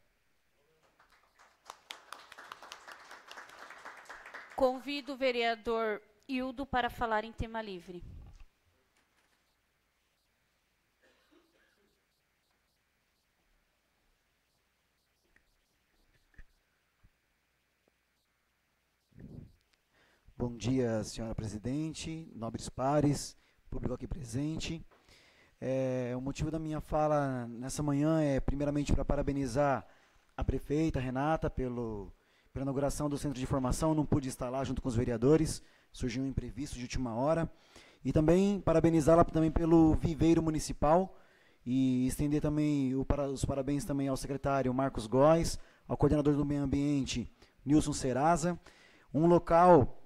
[SPEAKER 6] Convido o vereador Hildo para falar em tema livre.
[SPEAKER 9] Bom dia, senhora presidente, nobres pares, público aqui presente. O motivo da minha fala nessa manhã é, primeiramente, para parabenizar a prefeita Renata pela inauguração do centro de formação. Não pude estar lá junto com os vereadores, surgiu um imprevisto de última hora. E também parabenizá-la também pelo viveiro municipal e estender também os parabéns também ao secretário Marcos Góes, ao coordenador do meio ambiente, Nilson Serasa. Um local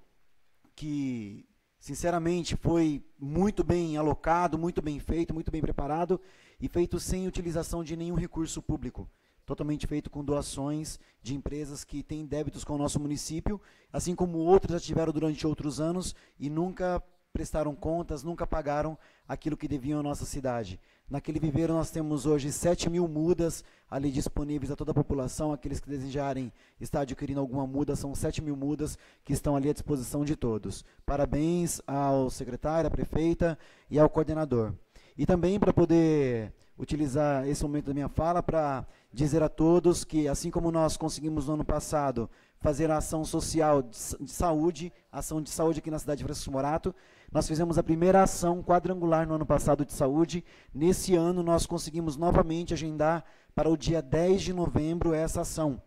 [SPEAKER 9] que, sinceramente, foi muito bem alocado, muito bem feito, muito bem preparado e feito sem utilização de nenhum recurso público. Totalmente feito com doações de empresas que têm débitos com o nosso município, assim como outras já tiveram durante outros anos e nunca prestaram contas, nunca pagaram aquilo que deviam à nossa cidade. Naquele viveiro nós temos hoje 7.000 mudas ali disponíveis a toda a população. Aqueles que desejarem estar adquirindo alguma muda, são 7.000 mudas que estão ali à disposição de todos. Parabéns ao secretário, à prefeita e ao coordenador. E também para poder utilizar esse momento da minha fala para dizer a todos que, assim como nós conseguimos no ano passado fazer a ação social de saúde, ação de saúde aqui na cidade de Francisco Morato, nós fizemos a primeira ação quadrangular no ano passado de saúde. Nesse ano nós conseguimos novamente agendar para o dia 10 de novembro essa ação.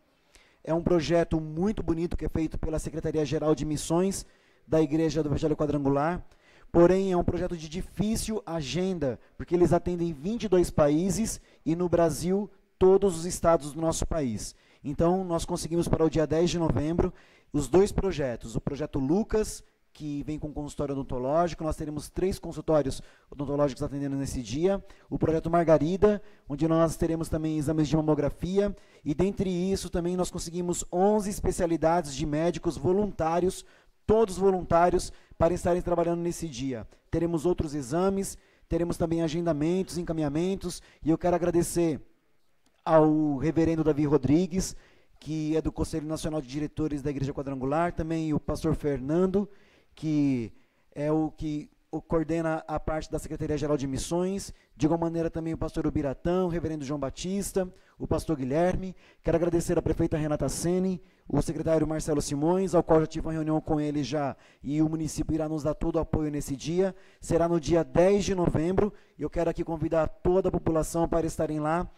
[SPEAKER 9] É um projeto muito bonito que é feito pela Secretaria-Geral de Missões da Igreja do Evangelho Quadrangular, porém é um projeto de difícil agenda, porque eles atendem 22 países e no Brasil todos os estados do nosso país. Então nós conseguimos para o dia 10 de novembro os 2 projetos, o projeto Lucas que vem com consultório odontológico. Nós teremos 3 consultórios odontológicos atendendo nesse dia. O projeto Margarida, onde nós teremos também exames de mamografia. E dentre isso também nós conseguimos 11 especialidades de médicos voluntários, todos voluntários, para estarem trabalhando nesse dia. Teremos outros exames, teremos também agendamentos, encaminhamentos. E eu quero agradecer ao reverendo Davi Rodrigues, que é do Conselho Nacional de Diretores da Igreja Quadrangular, também o pastor Fernando, que é o que coordena a parte da Secretaria-Geral de Missões, de igual maneira também o pastor Ubiratã, o reverendo João Batista, o pastor Guilherme. Quero agradecer a prefeita Renata Seni, o secretário Marcelo Simões, ao qual já tive uma reunião com ele já, e o município irá nos dar todo o apoio nesse dia. Será no dia 10 de novembro, e eu quero aqui convidar toda a população para estarem lá,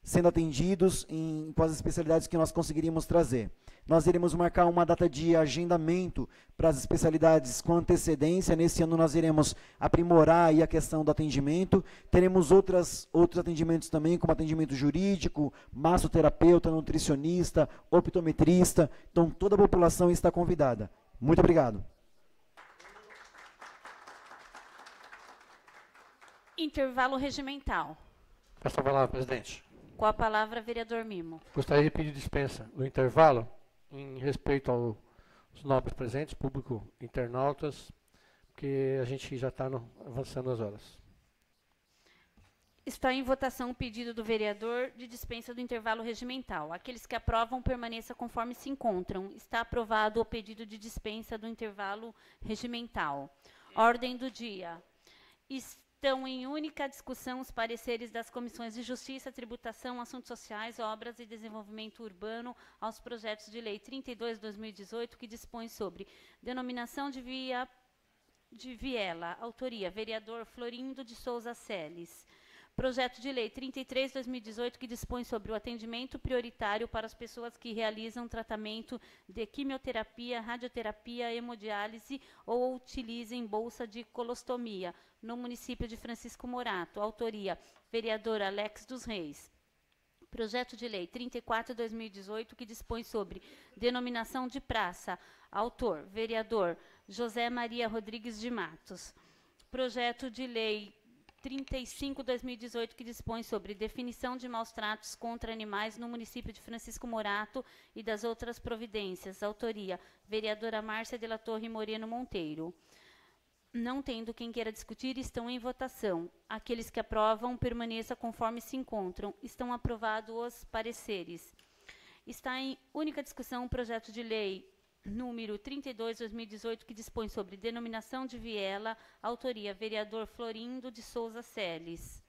[SPEAKER 9] sendo atendidos com as especialidades que nós conseguiríamos trazer. Nós iremos marcar uma data de agendamento para as especialidades com antecedência. Nesse ano nós iremos aprimorar aí a questão do atendimento. Teremos outros atendimentos também, como atendimento jurídico, massoterapeuta, nutricionista, optometrista. Então toda a população está convidada. Muito obrigado.
[SPEAKER 6] Intervalo regimental.
[SPEAKER 4] Peço a palavra, presidente.
[SPEAKER 6] Com a palavra, vereador Mimo.
[SPEAKER 4] Gostaria de pedir dispensa no intervalo, em respeito aos nobres presentes, público, internautas, porque a gente já está avançando as horas.
[SPEAKER 6] Está em votação o pedido do vereador de dispensa do intervalo regimental. Aqueles que aprovam, permaneça conforme se encontram. Está aprovado o pedido de dispensa do intervalo regimental. Ordem do dia. Estão em única discussão os pareceres das comissões de Justiça, Tributação, Assuntos Sociais, Obras e Desenvolvimento Urbano aos projetos de lei 32/2018, que dispõe sobre denominação de viela, autoria, vereador Florindo de Souza Celes. Projeto de lei 33/2018, que dispõe sobre o atendimento prioritário para as pessoas que realizam tratamento de quimioterapia, radioterapia, hemodiálise ou utilizem bolsa de colostomia, no município de Francisco Morato. Autoria, vereador Alex dos Reis. Projeto de lei 34/2018, que dispõe sobre denominação de praça. Autor, vereador José Maria Rodrigues de Matos. Projeto de lei 35/2018, que dispõe sobre definição de maus-tratos contra animais no município de Francisco Morato e das outras providências. Autoria, vereadora Márcia de la Torre Moreno Monteiro. Não tendo quem queira discutir, estão em votação. Aqueles que aprovam, permaneça conforme se encontram. Estão aprovados os pareceres. Está em única discussão o projeto de lei número 32/2018, que dispõe sobre denominação de viela, autoria, vereador Florindo de Souza Celes.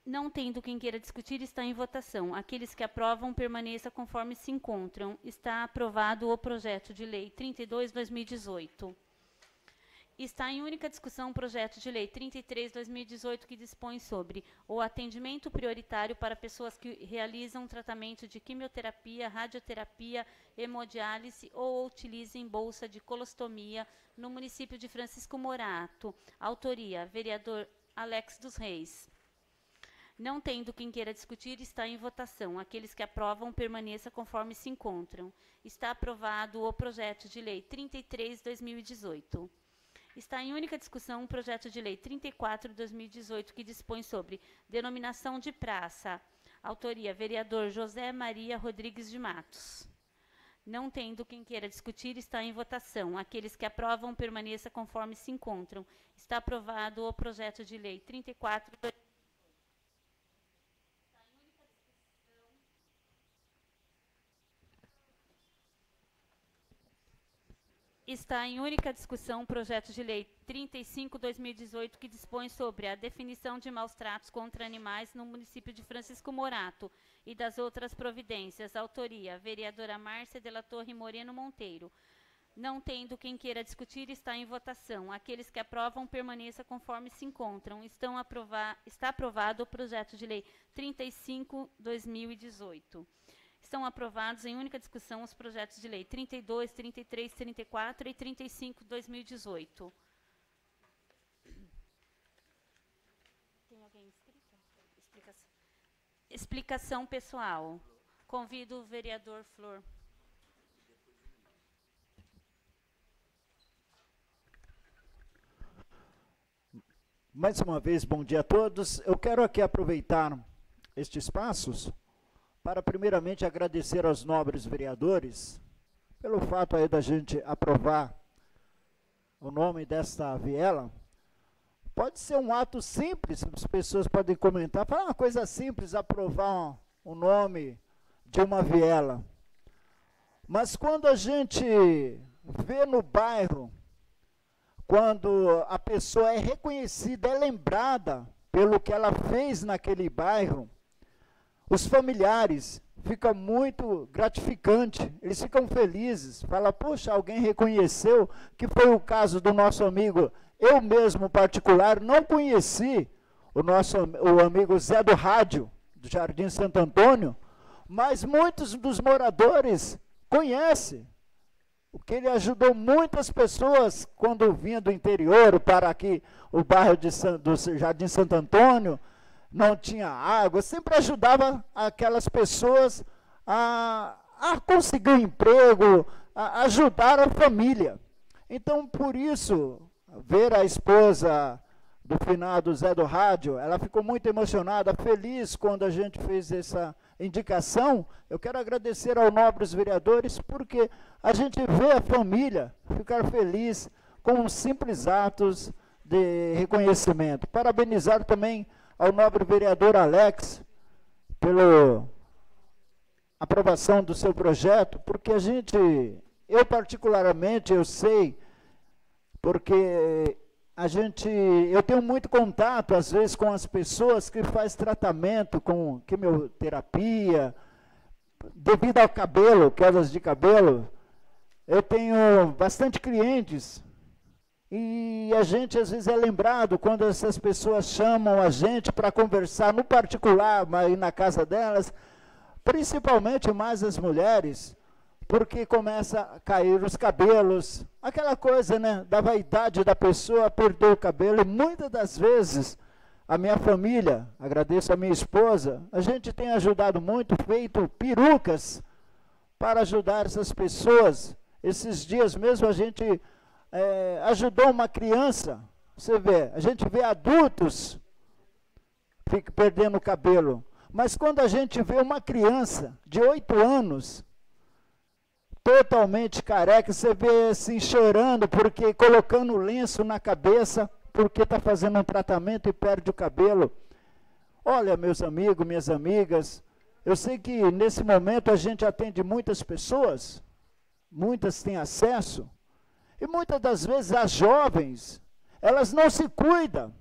[SPEAKER 6] Não tendo quem queira discutir, está em votação. Aqueles que aprovam, permaneça conforme se encontram. Está aprovado o projeto de lei 32/2018. Está em única discussão o projeto de lei 33/2018, que dispõe sobre o atendimento prioritário para pessoas que realizam tratamento de quimioterapia, radioterapia, hemodiálise ou utilizem bolsa de colostomia no município de Francisco Morato. Autoria, vereador Alex dos Reis. Não tendo quem queira discutir, está em votação. Aqueles que aprovam, permaneça conforme se encontram. Está aprovado o projeto de lei 33/2018. Está em única discussão o projeto de lei 34/2018, que dispõe sobre denominação de praça. Autoria, vereador José Maria Rodrigues de Matos. Não tendo quem queira discutir, está em votação. Aqueles que aprovam, permaneça conforme se encontram. Está aprovado o projeto de lei 34/2018. Está em única discussão o projeto de lei 35/2018, que dispõe sobre a definição de maus-tratos contra animais no município de Francisco Morato e das outras providências. Autoria, vereadora Márcia de la Torre Moreno Monteiro. Não tendo quem queira discutir, está em votação. Aqueles que aprovam, permaneça conforme se encontram. Está aprovado o projeto de lei 35/2018. Estão aprovados em única discussão os projetos de lei 32, 33, 34 e 35/2018. Tem alguém inscrito? Explicação pessoal. Convido o vereador Flor.
[SPEAKER 2] Mais uma vez, bom dia a todos. Eu quero aqui aproveitar estes espaços para primeiramente agradecer aos nobres vereadores pelo fato aí da gente aprovar o nome desta viela. Pode ser um ato simples, as pessoas podem comentar, falar uma coisa simples, aprovar o nome de uma viela. Mas quando a gente vê no bairro, quando a pessoa é reconhecida, é lembrada pelo que ela fez naquele bairro, os familiares ficam muito gratificante, eles ficam felizes, falam, poxa, alguém reconheceu, que foi o caso do nosso amigo. Eu mesmo, particular, não conheci o amigo Zé do Rádio, do Jardim Santo Antônio, mas muitos dos moradores conhecem, porque ele ajudou muitas pessoas quando vinha do interior para aqui, o bairro do Jardim Santo Antônio, não tinha água, sempre ajudava aquelas pessoas a conseguir um emprego, a ajudar a família. Então, por isso, ver a esposa do finado Zé do Rádio, ela ficou muito emocionada, feliz quando a gente fez essa indicação. Eu quero agradecer aos nobres vereadores, porque a gente vê a família ficar feliz com simples atos de reconhecimento. Parabenizar também ao nobre vereador Alex pela aprovação do seu projeto, porque eu particularmente, eu sei, porque eu tenho muito contato, às vezes, com as pessoas que fazem tratamento com quimioterapia, devido ao cabelo, quedas de cabelo. Eu tenho bastante clientes, e a gente, às vezes, é lembrado quando essas pessoas chamam a gente para conversar no particular, mas na casa delas, principalmente mais as mulheres, porque começa a cair os cabelos, aquela coisa, né, da vaidade da pessoa, perder o cabelo, e muitas das vezes, a minha família, agradeço a minha esposa, a gente tem ajudado muito, feito perucas para ajudar essas pessoas. Esses dias mesmo a gente ajudou uma criança, você vê, a gente vê adultos perdendo o cabelo, mas quando a gente vê uma criança de 8 anos, totalmente careca, você vê assim chorando, porque colocando lenço na cabeça, porque está fazendo um tratamento e perde o cabelo. Olha, meus amigos, minhas amigas, eu sei que nesse momento a gente atende muitas pessoas, muitas têm acesso, e muitas das vezes as jovens, elas não se cuidam,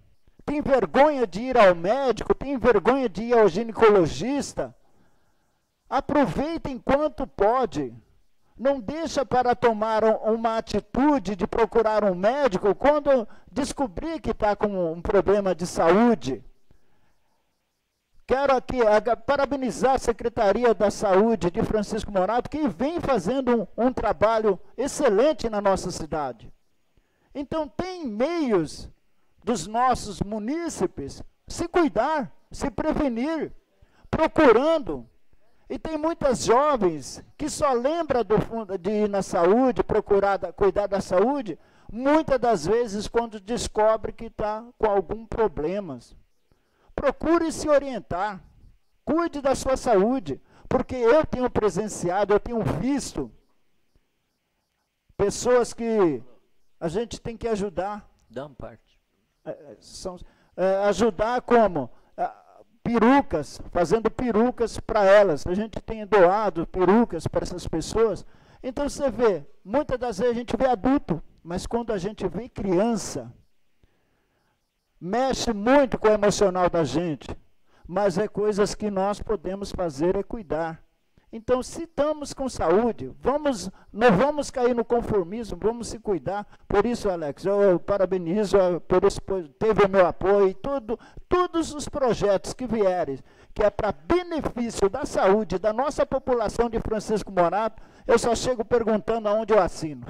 [SPEAKER 2] têm vergonha de ir ao médico, têm vergonha de ir ao ginecologista. Aproveita enquanto pode. Não deixa para tomar uma atitude de procurar um médico quando descobrir que está com um problema de saúde. Quero aqui parabenizar a Secretaria da Saúde de Francisco Morato, que vem fazendo um trabalho excelente na nossa cidade. Então, tem meios dos nossos munícipes se cuidar, se prevenir, procurando. E tem muitas jovens que só lembram de ir na saúde, cuidar da saúde, muitas das vezes quando descobre que está com algum problema. Procure se orientar, cuide da sua saúde, porque eu tenho presenciado, eu tenho visto pessoas que a gente tem que ajudar.
[SPEAKER 7] Dá uma parte.
[SPEAKER 2] Ajudar como? Perucas, fazendo perucas para elas. A gente tem doado perucas para essas pessoas. Então você vê, muitas das vezes a gente vê adulto, mas quando a gente vê criança, mexe muito com o emocional da gente, mas é coisas que nós podemos fazer, é cuidar. Então, se estamos com saúde, não vamos cair no conformismo, vamos se cuidar. Por isso, Alex, eu parabenizo, por isso teve o meu apoio, e todos os projetos que vierem, que é para benefício da saúde da nossa população de Francisco Morato, eu só chego perguntando aonde eu assino.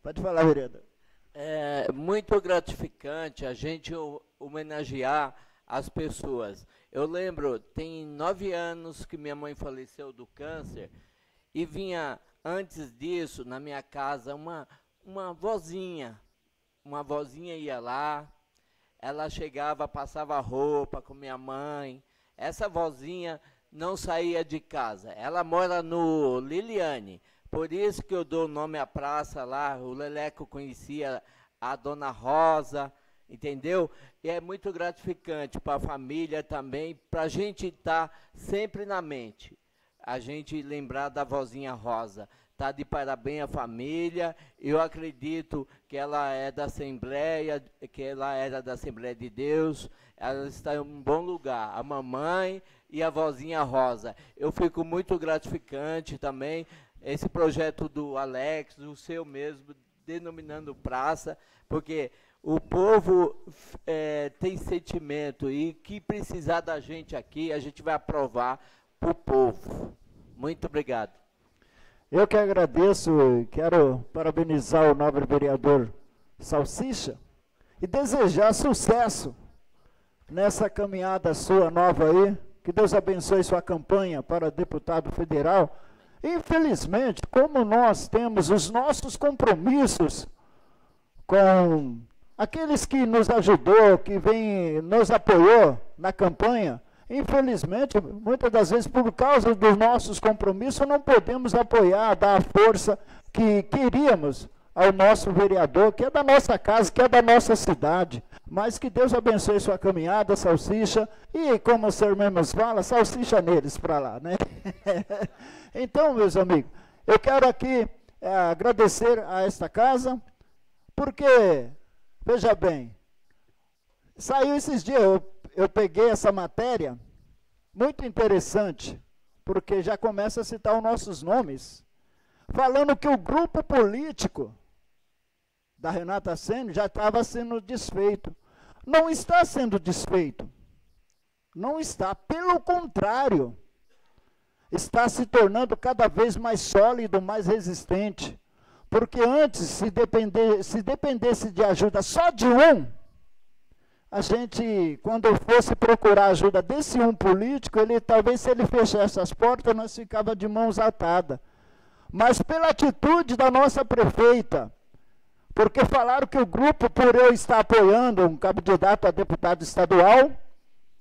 [SPEAKER 2] Pode falar, vereador.
[SPEAKER 7] É muito gratificante a gente homenagear as pessoas. Eu lembro, tem 9 anos que minha mãe faleceu do câncer, e vinha, antes disso, na minha casa, uma vozinha ia lá, ela chegava, passava roupa com minha mãe. Essa vozinha não saía de casa. Ela mora no Liliane, por isso que eu dou o nome à praça lá. O Leleco conhecia a Dona Rosa, entendeu? E é muito gratificante para a família também, para a gente estar sempre na mente. A gente lembrar da vozinha Rosa. Está de parabéns a família. Eu acredito que ela é da Assembleia, que ela era da Assembleia de Deus. Ela está em um bom lugar. A mamãe e a vozinha Rosa. Eu fico muito gratificante também. Esse projeto do Alex, o seu mesmo, denominando praça, porque o povo tem sentimento e que precisar da gente aqui, a gente vai aprovar para o povo. Muito obrigado.
[SPEAKER 2] Eu que agradeço, quero parabenizar o nobre vereador Salsicha e desejar sucesso nessa caminhada sua nova aí. Que Deus abençoe sua campanha para deputado federal. Infelizmente, como nós temos os nossos compromissos com aqueles que nos ajudou, que nos apoiou na campanha, infelizmente, muitas das vezes, por causa dos nossos compromissos, não podemos apoiar, dar a força que queríamos ao nosso vereador, que é da nossa casa, que é da nossa cidade. Mas que Deus abençoe sua caminhada, Salsicha, e como o senhor mesmo fala, salsicha neles para lá, né? Então, meus amigos, eu quero aqui agradecer a esta casa, porque, veja bem, saiu esses dias, eu peguei essa matéria, muito interessante, porque já começa a citar os nossos nomes, falando que o grupo político da Renata Sene já estava sendo desfeito. Não está sendo desfeito. Não está. Pelo contrário, está se tornando cada vez mais sólido, mais resistente. Porque antes, se dependesse de ajuda só de um, a gente, quando fosse procurar ajuda desse um político, talvez se ele fechasse as portas, nós ficava de mãos atadas. Mas pela atitude da nossa prefeita, porque falaram que o grupo, por eu estar apoiando um candidato a deputado estadual,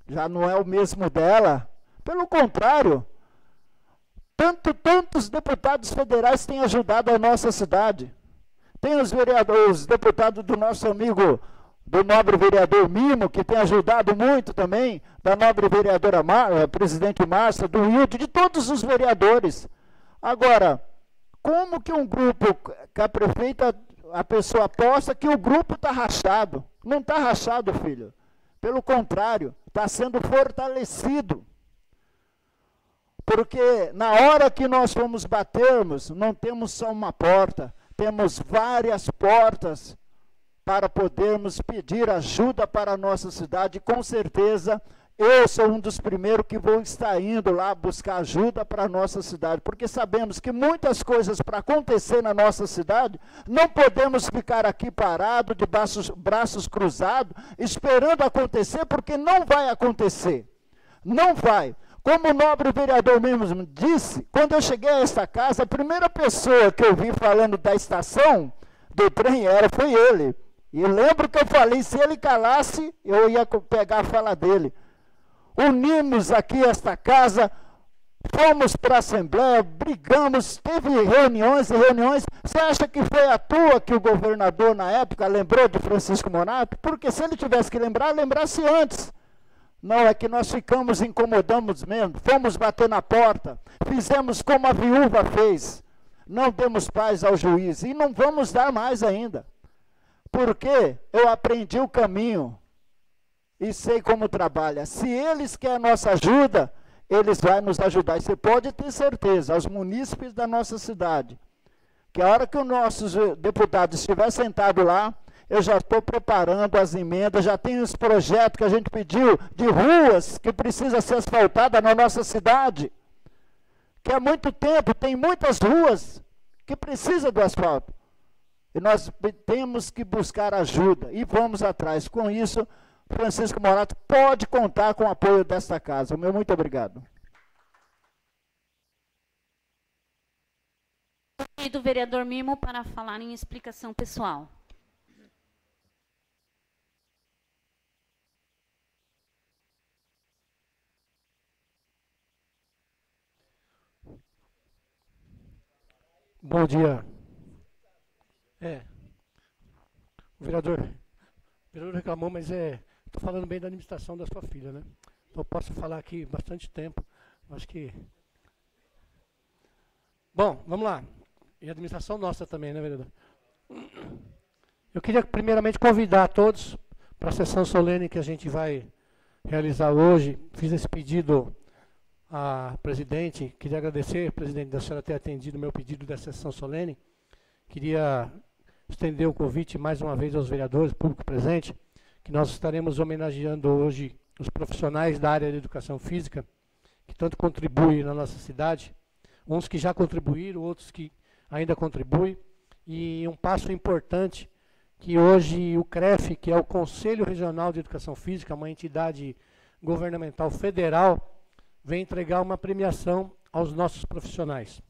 [SPEAKER 2] já não é o mesmo dela. Pelo contrário, tantos deputados federais têm ajudado a nossa cidade. Tem os deputados do nosso amigo, do nobre vereador Mimo, que tem ajudado muito também, da nobre vereadora presidente Márcia, do Wilde, de todos os vereadores. Agora, como que um grupo, que a prefeita, a pessoa aposta que o grupo está rachado? Não está rachado, filho. Pelo contrário, está sendo fortalecido. Porque na hora que nós fomos batermos, não temos só uma porta, temos várias portas para podermos pedir ajuda para a nossa cidade. E com certeza, eu sou um dos primeiros que vou estar indo lá buscar ajuda para a nossa cidade, porque sabemos que muitas coisas para acontecer na nossa cidade, não podemos ficar aqui parados, de braços cruzados, esperando acontecer, porque não vai acontecer. Não vai. Como o nobre vereador mesmo disse, quando eu cheguei a esta casa, a primeira pessoa que eu vi falando da estação do trem foi ele. E lembro que eu falei, se ele calasse, eu ia pegar a fala dele. Unimos aqui esta casa, fomos para a Assembleia, brigamos, teve reuniões e reuniões. Você acha que foi à toa que o governador, na época, lembrou de Francisco Morato? Porque se ele tivesse que lembrar, lembrasse antes. Não, é que nós incomodamos mesmo, fomos bater na porta, fizemos como a viúva fez, não demos paz ao juiz, e não vamos dar mais ainda. Porque eu aprendi o caminho e sei como trabalha. Se eles querem a nossa ajuda, eles vão nos ajudar. E você pode ter certeza, aos munícipes da nossa cidade, que a hora que os nossos deputados estiverem sentados lá, eu já estou preparando as emendas, já tenho os projetos que a gente pediu de ruas que precisa ser asfaltada na nossa cidade. Que há muito tempo tem muitas ruas que precisam do asfalto. E nós temos que buscar ajuda e vamos atrás. Com isso, Francisco Morato pode contar com o apoio desta casa. O meu muito obrigado.
[SPEAKER 6] E do vereador Mimo para falar em explicação pessoal.
[SPEAKER 4] Bom dia. O vereador reclamou, mas estou falando bem da administração da sua filha, né? Então, eu posso falar aqui bastante tempo. Acho que... Bom, vamos lá. E a administração nossa também, né, vereador? Eu queria, primeiramente, convidar a todos para a sessão solene que a gente vai realizar hoje. Fiz esse pedido à presidente. Queria agradecer, presidente, da senhora ter atendido o meu pedido da sessão solene. Queria estender o convite mais uma vez aos vereadores, público presente, que nós estaremos homenageando hoje os profissionais da área de educação física, que tanto contribuem na nossa cidade, uns que já contribuíram, outros que ainda contribuem, e um passo importante que hoje o CREF, que é o Conselho Regional de Educação Física, uma entidade governamental federal, vem entregar uma premiação aos nossos profissionais.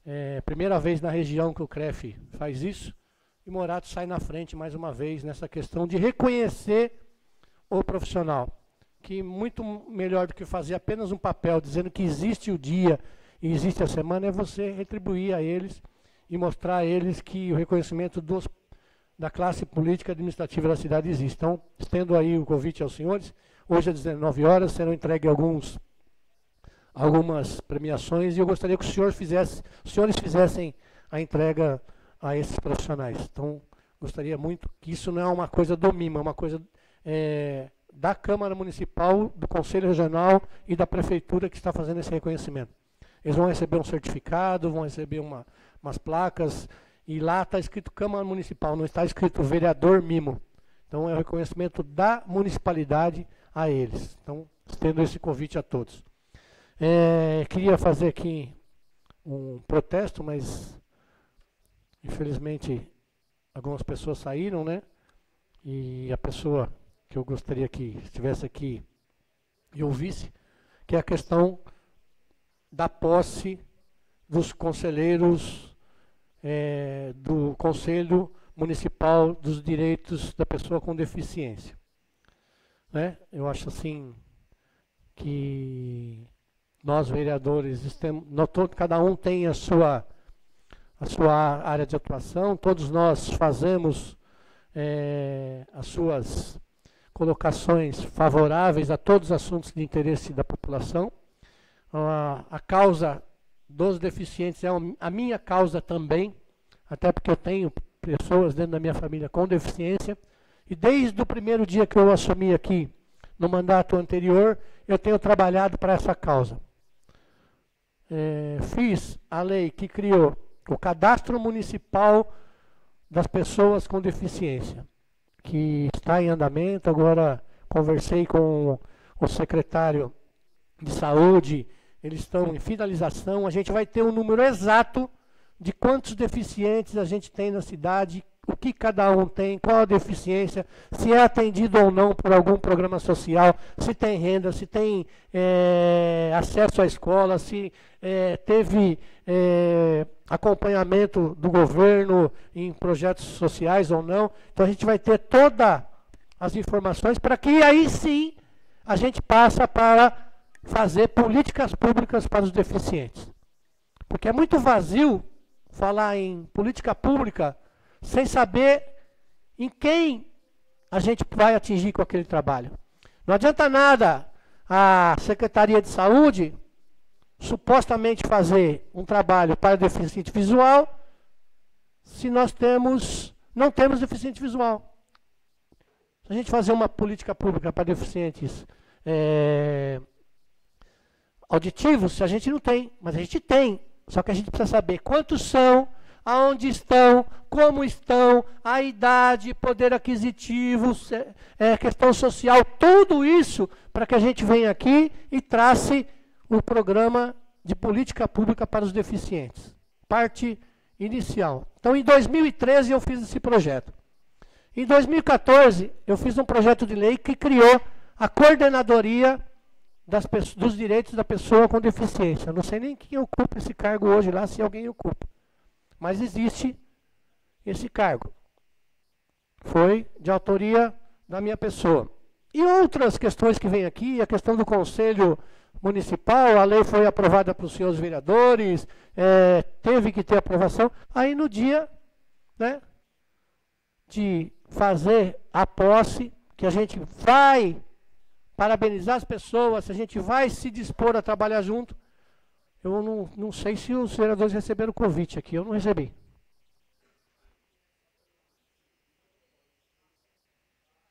[SPEAKER 4] É a primeira vez na região que o CREF faz isso, e Morato sai na frente mais uma vez nessa questão de reconhecer o profissional, que muito melhor do que fazer apenas um papel dizendo que existe o dia e existe a semana, é você retribuir a eles e mostrar a eles que o reconhecimento da classe política e administrativa da cidade existe. Então, estendo aí o convite aos senhores, hoje às 19 horas serão entregues algumas premiações, e eu gostaria que os senhores fizessem a entrega a esses profissionais. Então, gostaria muito que isso não é uma coisa do MIMA, é uma coisa da Câmara Municipal, do Conselho Regional e da Prefeitura que está fazendo esse reconhecimento. Eles vão receber um certificado, vão receber umas placas, e lá está escrito Câmara Municipal, não está escrito vereador Mimo. Então, é o reconhecimento da municipalidade a eles. Então, estendo esse convite a todos. Queria fazer aqui um protesto, mas infelizmente algumas pessoas saíram, né? E a pessoa que eu gostaria que estivesse aqui e ouvisse, que é a questão da posse dos conselheiros do Conselho Municipal dos Direitos da Pessoa com Deficiência. Né? Eu acho assim que nós, vereadores, cada um tem a sua área de atuação, todos nós fazemos as suas colocações favoráveis a todos os assuntos de interesse da população. A causa dos deficientes é a minha causa também, até porque eu tenho pessoas dentro da minha família com deficiência, e desde o primeiro dia que eu assumi aqui, no mandato anterior, eu tenho trabalhado para essa causa. Fiz a lei que criou o Cadastro Municipal das Pessoas com Deficiência, que está em andamento. Agora conversei com o secretário de Saúde, eles estão em finalização. A gente vai ter um número exato de quantos deficientes a gente tem na cidade, o que cada um tem, qual a deficiência, se é atendido ou não por algum programa social, se tem renda, se tem acesso à escola, se teve acompanhamento do governo em projetos sociais ou não. Então a gente vai ter todas as informações para que aí sim a gente passa para fazer políticas públicas para os deficientes. Porque é muito vazio falar em política pública sem saber em quem a gente vai atingir com aquele trabalho. Não adianta nada a Secretaria de Saúde supostamente fazer um trabalho para deficiente visual se nós não temos deficiente visual. Se a gente fazer uma política pública para deficientes auditivos, a gente não tem, mas a gente tem. Só que a gente precisa saber quantos são, aonde estão, como estão, a idade, poder aquisitivo, questão social, tudo isso para que a gente venha aqui e trace o programa de política pública para os deficientes. Parte inicial. Então, em 2013 eu fiz esse projeto. Em 2014 eu fiz um projeto de lei que criou a coordenadoria dos direitos da pessoa com deficiência. Eu não sei nem quem ocupa esse cargo hoje lá, se alguém ocupa. Mas existe esse cargo. Foi de autoria da minha pessoa. E outras questões que vêm aqui, a questão do Conselho Municipal, a lei foi aprovada para os senhores vereadores, teve que ter aprovação. Aí no dia, né, de fazer a posse, que a gente vai parabenizar as pessoas, a gente vai se dispor a trabalhar junto, eu não sei se os vereadores receberam o convite aqui, eu não recebi.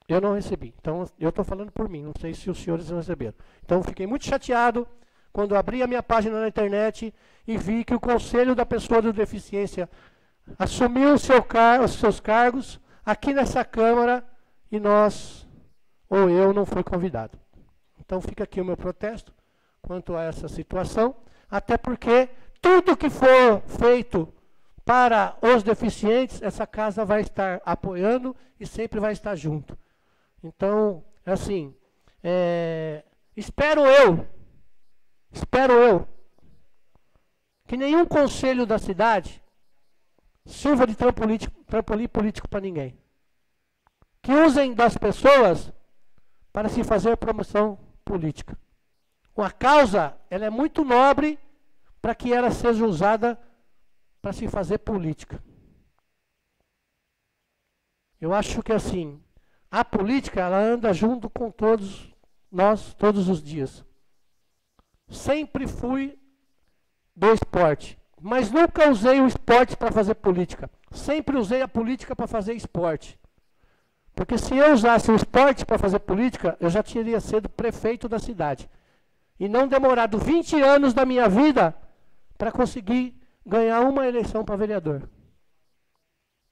[SPEAKER 4] Eu não recebi. Então, eu estou falando por mim, não sei se os senhores receberam. Então, fiquei muito chateado quando abri a minha página na internet e vi que o Conselho da Pessoa com Deficiência assumiu os seus cargos aqui nessa Câmara e nós, ou eu, não fui convidado. Então, fica aqui o meu protesto quanto a essa situação, até porque tudo que for feito para os deficientes, essa casa vai estar apoiando e sempre vai estar junto. Então, assim, espero eu, que nenhum conselho da cidade sirva de trampolim político para ninguém. Que usem das pessoas para se fazer promoção política. A causa, ela é muito nobre para que ela seja usada para se fazer política. Eu acho que assim, a política, ela anda junto com todos nós, todos os dias. Sempre fui do esporte, mas nunca usei o esporte para fazer política. Sempre usei a política para fazer esporte. Porque se eu usasse o esporte para fazer política, eu já teria sido prefeito da cidade. E não demorado 20 anos da minha vida para conseguir ganhar uma eleição para vereador.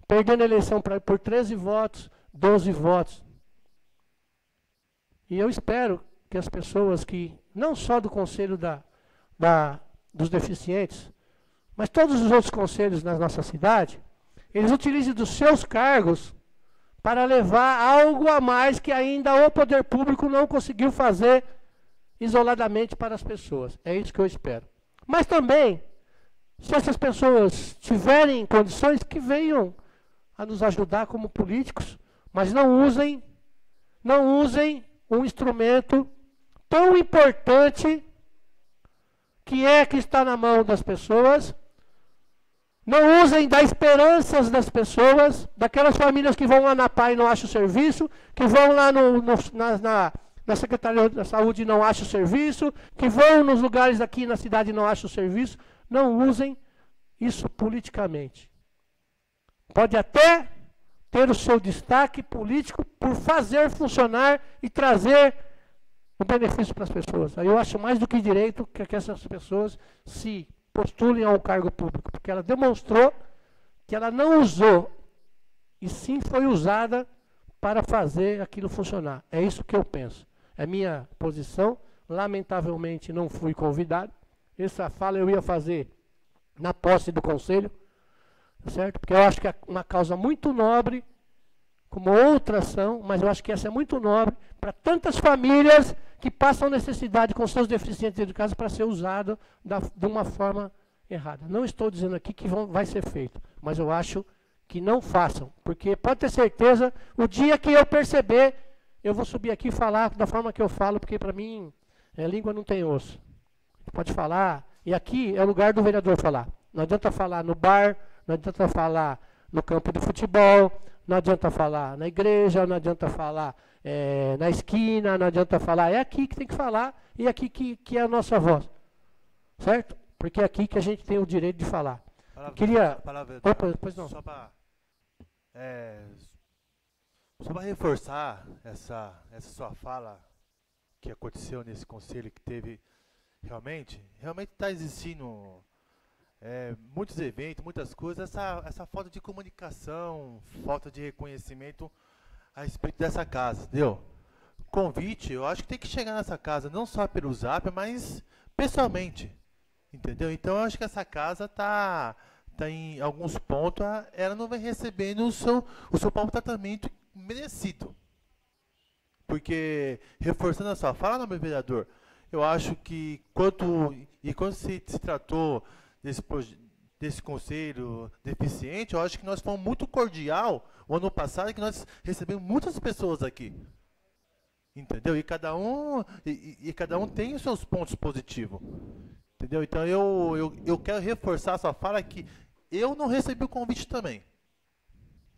[SPEAKER 4] Perdendo a eleição por 13 votos, 12 votos. E eu espero que as pessoas que, não só do Conselho dos Deficientes, mas todos os outros conselhos na nossa cidade, eles utilizem dos seus cargos para levar algo a mais que ainda o poder público não conseguiu fazer isoladamente para as pessoas. É isso que eu espero. Mas também, se essas pessoas tiverem condições, que venham a nos ajudar como políticos, mas não usem um instrumento tão importante que está na mão das pessoas. Não usem das esperanças das pessoas, daquelas famílias que vão lá na PAI e não acham serviço, que vão lá na Secretaria da Saúde e não acham serviço, que vão nos lugares aqui na cidade e não acham serviço. Não usem isso politicamente. Pode até ter o seu destaque político por fazer funcionar e trazer o benefício para as pessoas. Aí eu acho mais do que direito que essas pessoas se postulem ao cargo público, porque ela demonstrou que ela não usou, e sim foi usada para fazer aquilo funcionar. É isso que eu penso. É minha posição. Lamentavelmente não fui convidado. Essa fala eu ia fazer na posse do conselho, certo? Porque eu acho que é uma causa muito nobre, como outras são, mas eu acho que essa é muito nobre para tantas famílias que passam necessidade com seus deficientes dentro de casa para ser usado de uma forma errada. Não estou dizendo aqui que vai ser feito, mas eu acho que não façam, porque pode ter certeza, o dia que eu perceber, eu vou subir aqui e falar da forma que eu falo, porque para mim, língua não tem osso. Pode falar, e aqui é o lugar do vereador falar. Não adianta falar no bar, não adianta falar no campo de futebol, não adianta falar na igreja, não adianta falar na esquina, não adianta falar. É aqui que tem que falar e é aqui que é a nossa voz. Certo? Porque é aqui que a gente tem o direito de falar. Opa, pois não.
[SPEAKER 1] Só para reforçar essa sua fala que aconteceu nesse conselho que teve realmente está existindo muitos eventos, muitas coisas, essa falta de comunicação, falta de reconhecimento a respeito dessa casa, entendeu? Convite, eu acho que tem que chegar nessa casa, não só pelo Zap, mas pessoalmente, entendeu? Então eu acho que essa casa tá em alguns pontos, ela não vai recebendo o seu tratamento merecido. Porque, reforçando a sua fala, meu vereador, eu acho que quando se tratou desse conselho deficiente, eu acho que nós fomos muito cordial o ano passado, que nós recebemos muitas pessoas aqui. Entendeu? E cada um tem os seus pontos positivos. Entendeu? Então eu quero reforçar a sua fala que eu não recebi o convite também.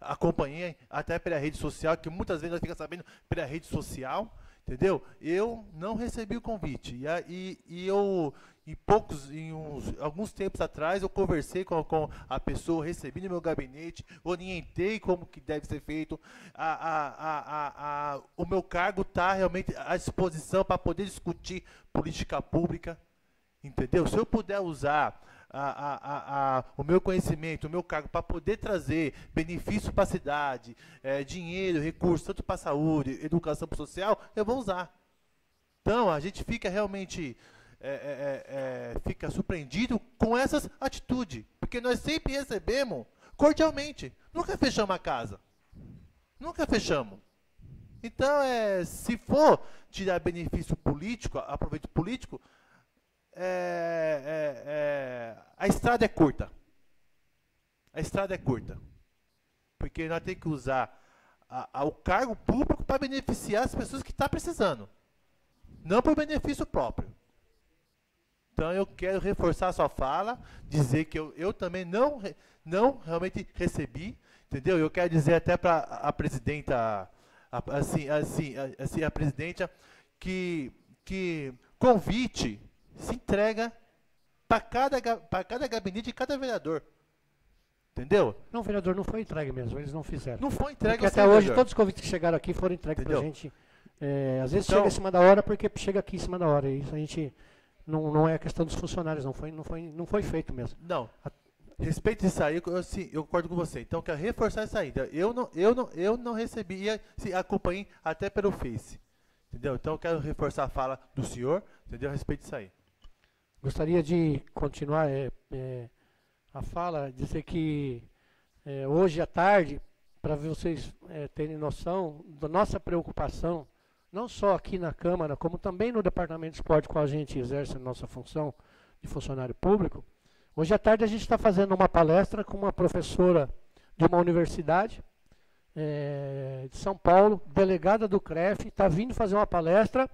[SPEAKER 1] Acompanhei até pela rede social, que muitas vezes nós ficamos sabendo pela rede social, entendeu? Eu não recebi o convite. Alguns tempos atrás eu conversei com a pessoa, recebi no meu gabinete, orientei como que deve ser feito. O meu cargo está realmente à disposição para poder discutir política pública, entendeu? Se eu puder usar o meu conhecimento, o meu cargo para poder trazer benefício para a cidade, dinheiro, recursos, tanto para a saúde, educação social, eu vou usar. Então a gente fica realmente fica surpreendido com essas atitudes, porque nós sempre recebemos cordialmente, nunca fechamos a casa, nunca fechamos. Então se for tirar benefício político, aproveito político, a estrada é curta. A estrada é curta. Porque nós temos que usar o cargo público para beneficiar as pessoas que estão precisando. Não para o benefício próprio. Então eu quero reforçar a sua fala, dizer que eu também não realmente recebi, entendeu? Eu quero dizer até para a presidenta, a presidenta, que convite se entrega para cada gabinete de cada vereador. Entendeu?
[SPEAKER 4] Não, vereador, não foi entregue mesmo, eles não fizeram.
[SPEAKER 1] Não foi entregue.
[SPEAKER 4] Porque até hoje todos os convites que chegaram aqui foram entregues para a gente. Às vezes chega em cima da hora porque chega aqui em cima da hora. Isso a gente não é a questão dos funcionários, não foi feito mesmo.
[SPEAKER 1] Não. Respeito isso aí, eu concordo com você. Então eu quero reforçar isso aí. Eu não recebi e acompanhei até pelo Face. Entendeu? Então eu quero reforçar a fala do senhor, entendeu? A respeito disso aí.
[SPEAKER 4] Gostaria de continuar a fala, dizer que hoje à tarde, para vocês terem noção da nossa preocupação, não só aqui na Câmara, como também no Departamento de Esporte, qual a gente exerce a nossa função de funcionário público, hoje à tarde a gente está fazendo uma palestra com uma professora de uma universidade de São Paulo, delegada do CREF, está vindo fazer uma palestra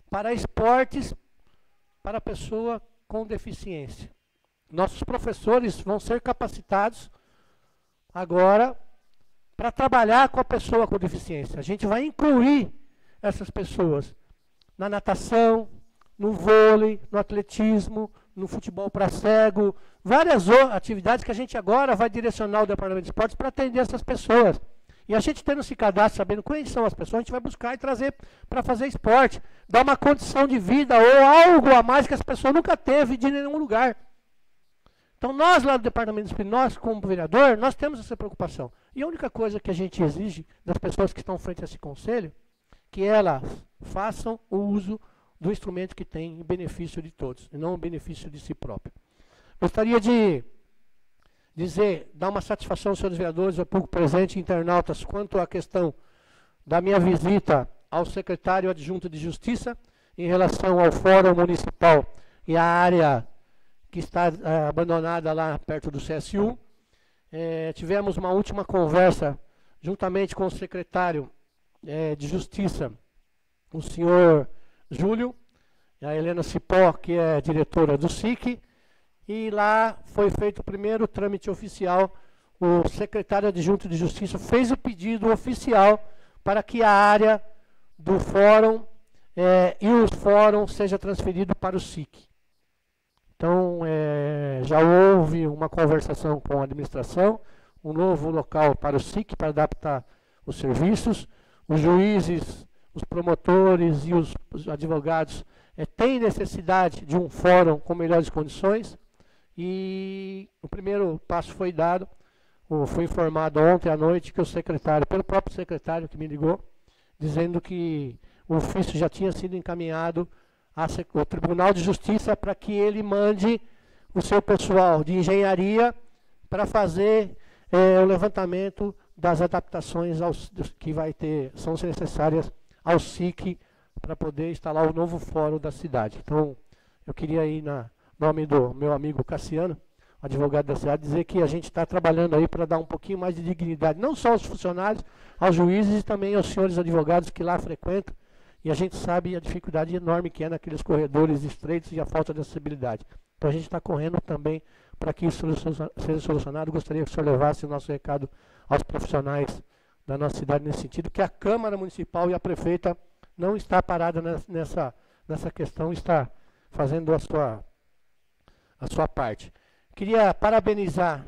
[SPEAKER 4] para esportes para pessoa com deficiência. Nossos professores vão ser capacitados agora para trabalhar com a pessoa com deficiência. A gente vai incluir essas pessoas na natação, no vôlei, no atletismo, no futebol para cego, várias atividades que a gente agora vai direcionar o Departamento de Esportes para atender essas pessoas. E a gente tendo esse cadastro, sabendo quem são as pessoas, a gente vai buscar e trazer para fazer esporte, dar uma condição de vida ou algo a mais que as pessoas nunca teve de nenhum lugar. Então nós lá do Departamento de Esporte, nós como vereador, nós temos essa preocupação. E a única coisa que a gente exige das pessoas que estão frente a esse conselho, que elas façam o uso do instrumento que tem em benefício de todos, e não em benefício de si próprio. Gostaria de dar uma satisfação aos senhores vereadores, ao público presente, internautas, quanto à questão da minha visita ao secretário adjunto de Justiça em relação ao Fórum Municipal e à área que está abandonada lá perto do CSU. Tivemos uma última conversa juntamente com o secretário de Justiça, o senhor Júlio, e a Helena Cipó, que é diretora do SIC, e lá foi feito o primeiro trâmite oficial. O secretário adjunto de Justiça fez o pedido oficial para que a área do fórum e o fórum seja transferido para o SIC. Então, já houve uma conversação com a administração, um novo local para o SIC, para adaptar os serviços. Os juízes, os promotores e os advogados têm necessidade de um fórum com melhores condições. E o primeiro passo foi dado, foi informado ontem à noite que o secretário, pelo próprio secretário que me ligou, dizendo que o ofício já tinha sido encaminhado ao Tribunal de Justiça para que ele mande o seu pessoal de engenharia para fazer o levantamento das adaptações que são necessárias ao SIC para poder instalar o novo fórum da cidade. Então, eu queria ir em nome do meu amigo Cassiano, advogado da cidade, dizer que a gente está trabalhando aí para dar um pouquinho mais de dignidade, não só aos funcionários, aos juízes e também aos senhores advogados que lá frequentam e a gente sabe a dificuldade enorme que é naqueles corredores estreitos e a falta de acessibilidade. Então a gente está correndo também para que isso seja solucionado. Gostaria que o senhor levasse o nosso recado aos profissionais da nossa cidade nesse sentido, que a Câmara Municipal e a Prefeita não está parada nessa questão, está fazendo a sua parte. Queria parabenizar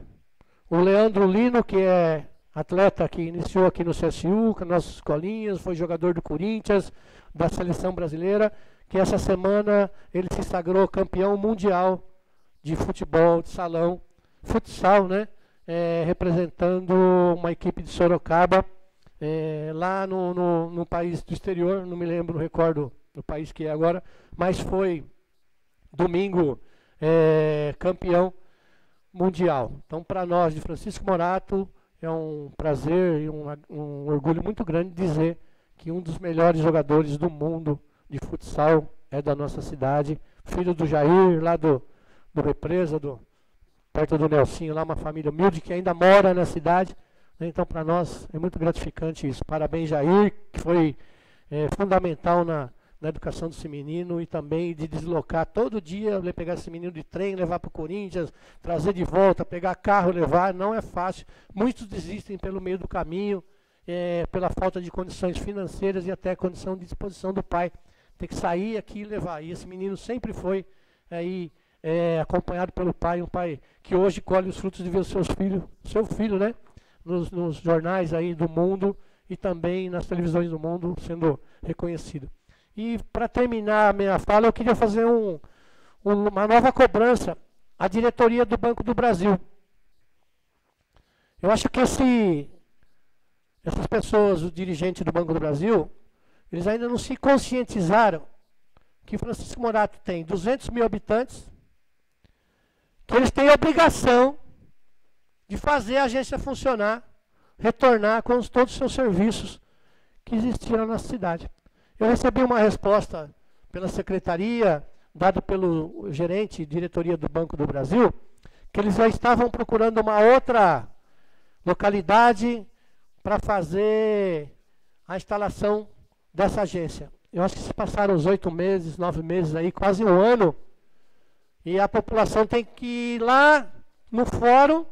[SPEAKER 4] o Leandro Lino, que é atleta que iniciou aqui no CSU, com as nossas escolinhas, foi jogador do Corinthians, da Seleção Brasileira, que essa semana ele se sagrou campeão mundial de futebol de salão, futsal, né? Representando uma equipe de Sorocaba, lá no país do exterior, não me lembro, não recordo o país que é agora, mas foi domingo campeão mundial. Então, para nós de Francisco Morato, é um prazer e um orgulho muito grande dizer que um dos melhores jogadores do mundo de futsal é da nossa cidade, filho do Jair, lá do Represa, perto do Nelsinho, lá uma família humilde que ainda mora na cidade. Então, para nós é muito gratificante isso. Parabéns, Jair, que foi fundamental na educação desse menino e também de deslocar todo dia, pegar esse menino de trem, levar para o Corinthians, trazer de volta, pegar carro, levar, não é fácil. Muitos desistem pelo meio do caminho, pela falta de condições financeiras e até condição de disposição do pai. Tem que sair aqui e levar. E esse menino sempre foi aí acompanhado pelo pai, um pai que hoje colhe os frutos de ver seu filho, né? Nos jornais aí do mundo e também nas televisões do mundo sendo reconhecido. E para terminar a minha fala, eu queria fazer uma nova cobrança à diretoria do Banco do Brasil. Eu acho que essas pessoas, os dirigentes do Banco do Brasil, eles ainda não se conscientizaram que Francisco Morato tem 200 mil habitantes, que eles têm a obrigação de fazer a agência funcionar, retornar com todos os seus serviços que existiam na cidade. Eu recebi uma resposta pela secretaria, dada pelo gerente, diretoria do Banco do Brasil, que eles já estavam procurando uma outra localidade para fazer a instalação dessa agência. Eu acho que se passaram uns 8 meses, 9 meses aí, quase um ano, e a população tem que ir lá no fórum,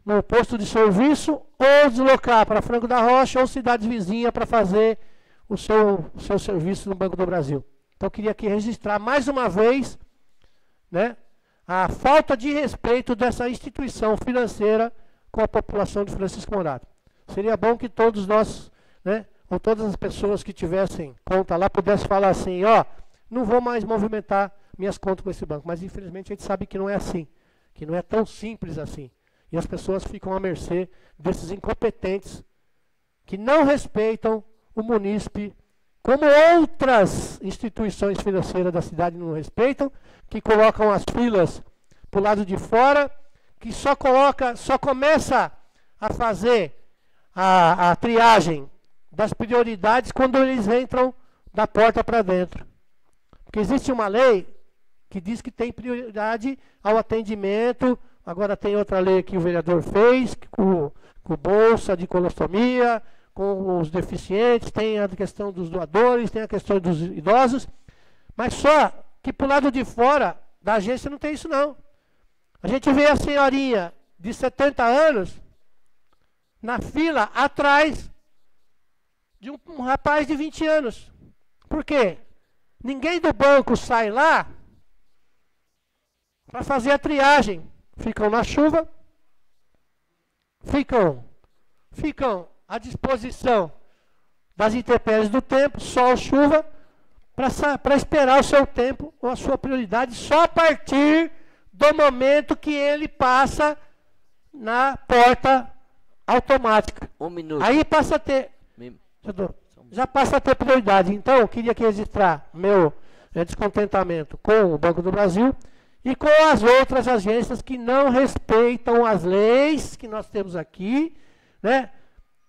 [SPEAKER 4] no posto de serviço, ou deslocar para Franco da Rocha ou cidades vizinhas para fazer o seu serviço no Banco do Brasil. Então eu queria aqui registrar mais uma vez, né, a falta de respeito dessa instituição financeira com a população de Francisco Morato. Seria bom que todos nós, né, ou todas as pessoas que tivessem conta lá, pudessem falar assim, não vou mais movimentar minhas contas com esse banco. Mas infelizmente a gente sabe que não é assim, que não é tão simples assim. E as pessoas ficam à mercê desses incompetentes que não respeitam o munícipe, como outras instituições financeiras da cidade não respeitam, que colocam as filas para o lado de fora, que só começa a fazer a triagem das prioridades quando eles entram da porta para dentro. Porque existe uma lei que diz que tem prioridade ao atendimento. Agora tem outra lei que o vereador fez, com bolsa de colostomia, com os deficientes, tem a questão dos doadores, tem a questão dos idosos, mas só que para o lado de fora da agência não tem isso não. A gente vê a senhorinha de 70 anos na fila atrás de um rapaz de 20 anos. Por quê? Ninguém do banco sai lá para fazer a triagem. Ficam na chuva, ficam à disposição das intempéries do tempo, sol, chuva, para esperar o seu tempo ou a sua prioridade só a partir do momento que ele passa na porta automática.
[SPEAKER 7] Um minuto.
[SPEAKER 4] Aí passa a ter... Já passa a ter prioridade. Então, eu queria aqui registrar meu descontentamento com o Banco do Brasil e com as outras agências que não respeitam as leis que nós temos aqui, né?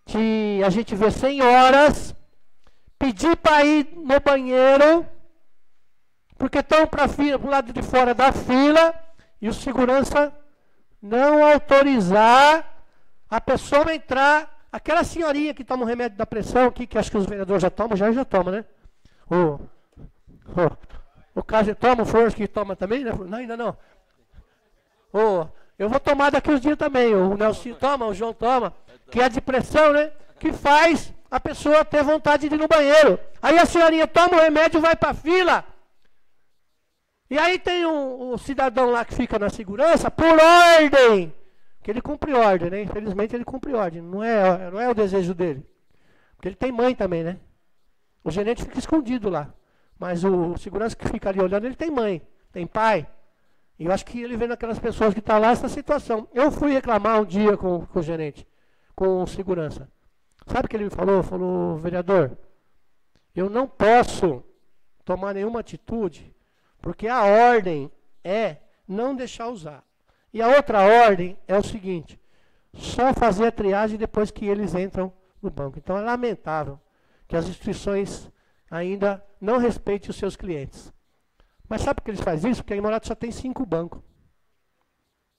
[SPEAKER 4] Que a gente vê senhoras pedir para ir no banheiro porque estão para o lado de fora da fila e o segurança não autorizar a pessoa entrar Aquela senhorinha que toma o remédio da pressão aqui, que acho que os vereadores já tomam, né? O Cássio toma, o Flores que toma também, né? Não, ainda não. Eu vou tomar daqui uns dias também. O Nelson toma, o João toma, que é de pressão, né? Que faz a pessoa ter vontade de ir no banheiro. Aí a senhorinha toma o remédio e vai para a fila. E aí tem um cidadão lá que fica na segurança por ordem. Que ele cumpre ordem, né? Infelizmente ele cumpre ordem. Não é o desejo dele. Porque ele tem mãe também, né? O gerente fica escondido lá. Mas o segurança que fica ali olhando, ele tem mãe, tem pai. E eu acho que ele vê naquelas pessoas que estão lá essa situação. Eu fui reclamar um dia com o gerente, com o segurança. Sabe o que ele me falou? Falou, vereador, eu não posso tomar nenhuma atitude, porque a ordem é não deixar usar. E a outra ordem é o seguinte, só fazer a triagem depois que eles entram no banco. Então é lamentável que as instituições ainda não respeitem os seus clientes. Mas sabe por que eles fazem isso? Porque a Imorato só tem 5 bancos.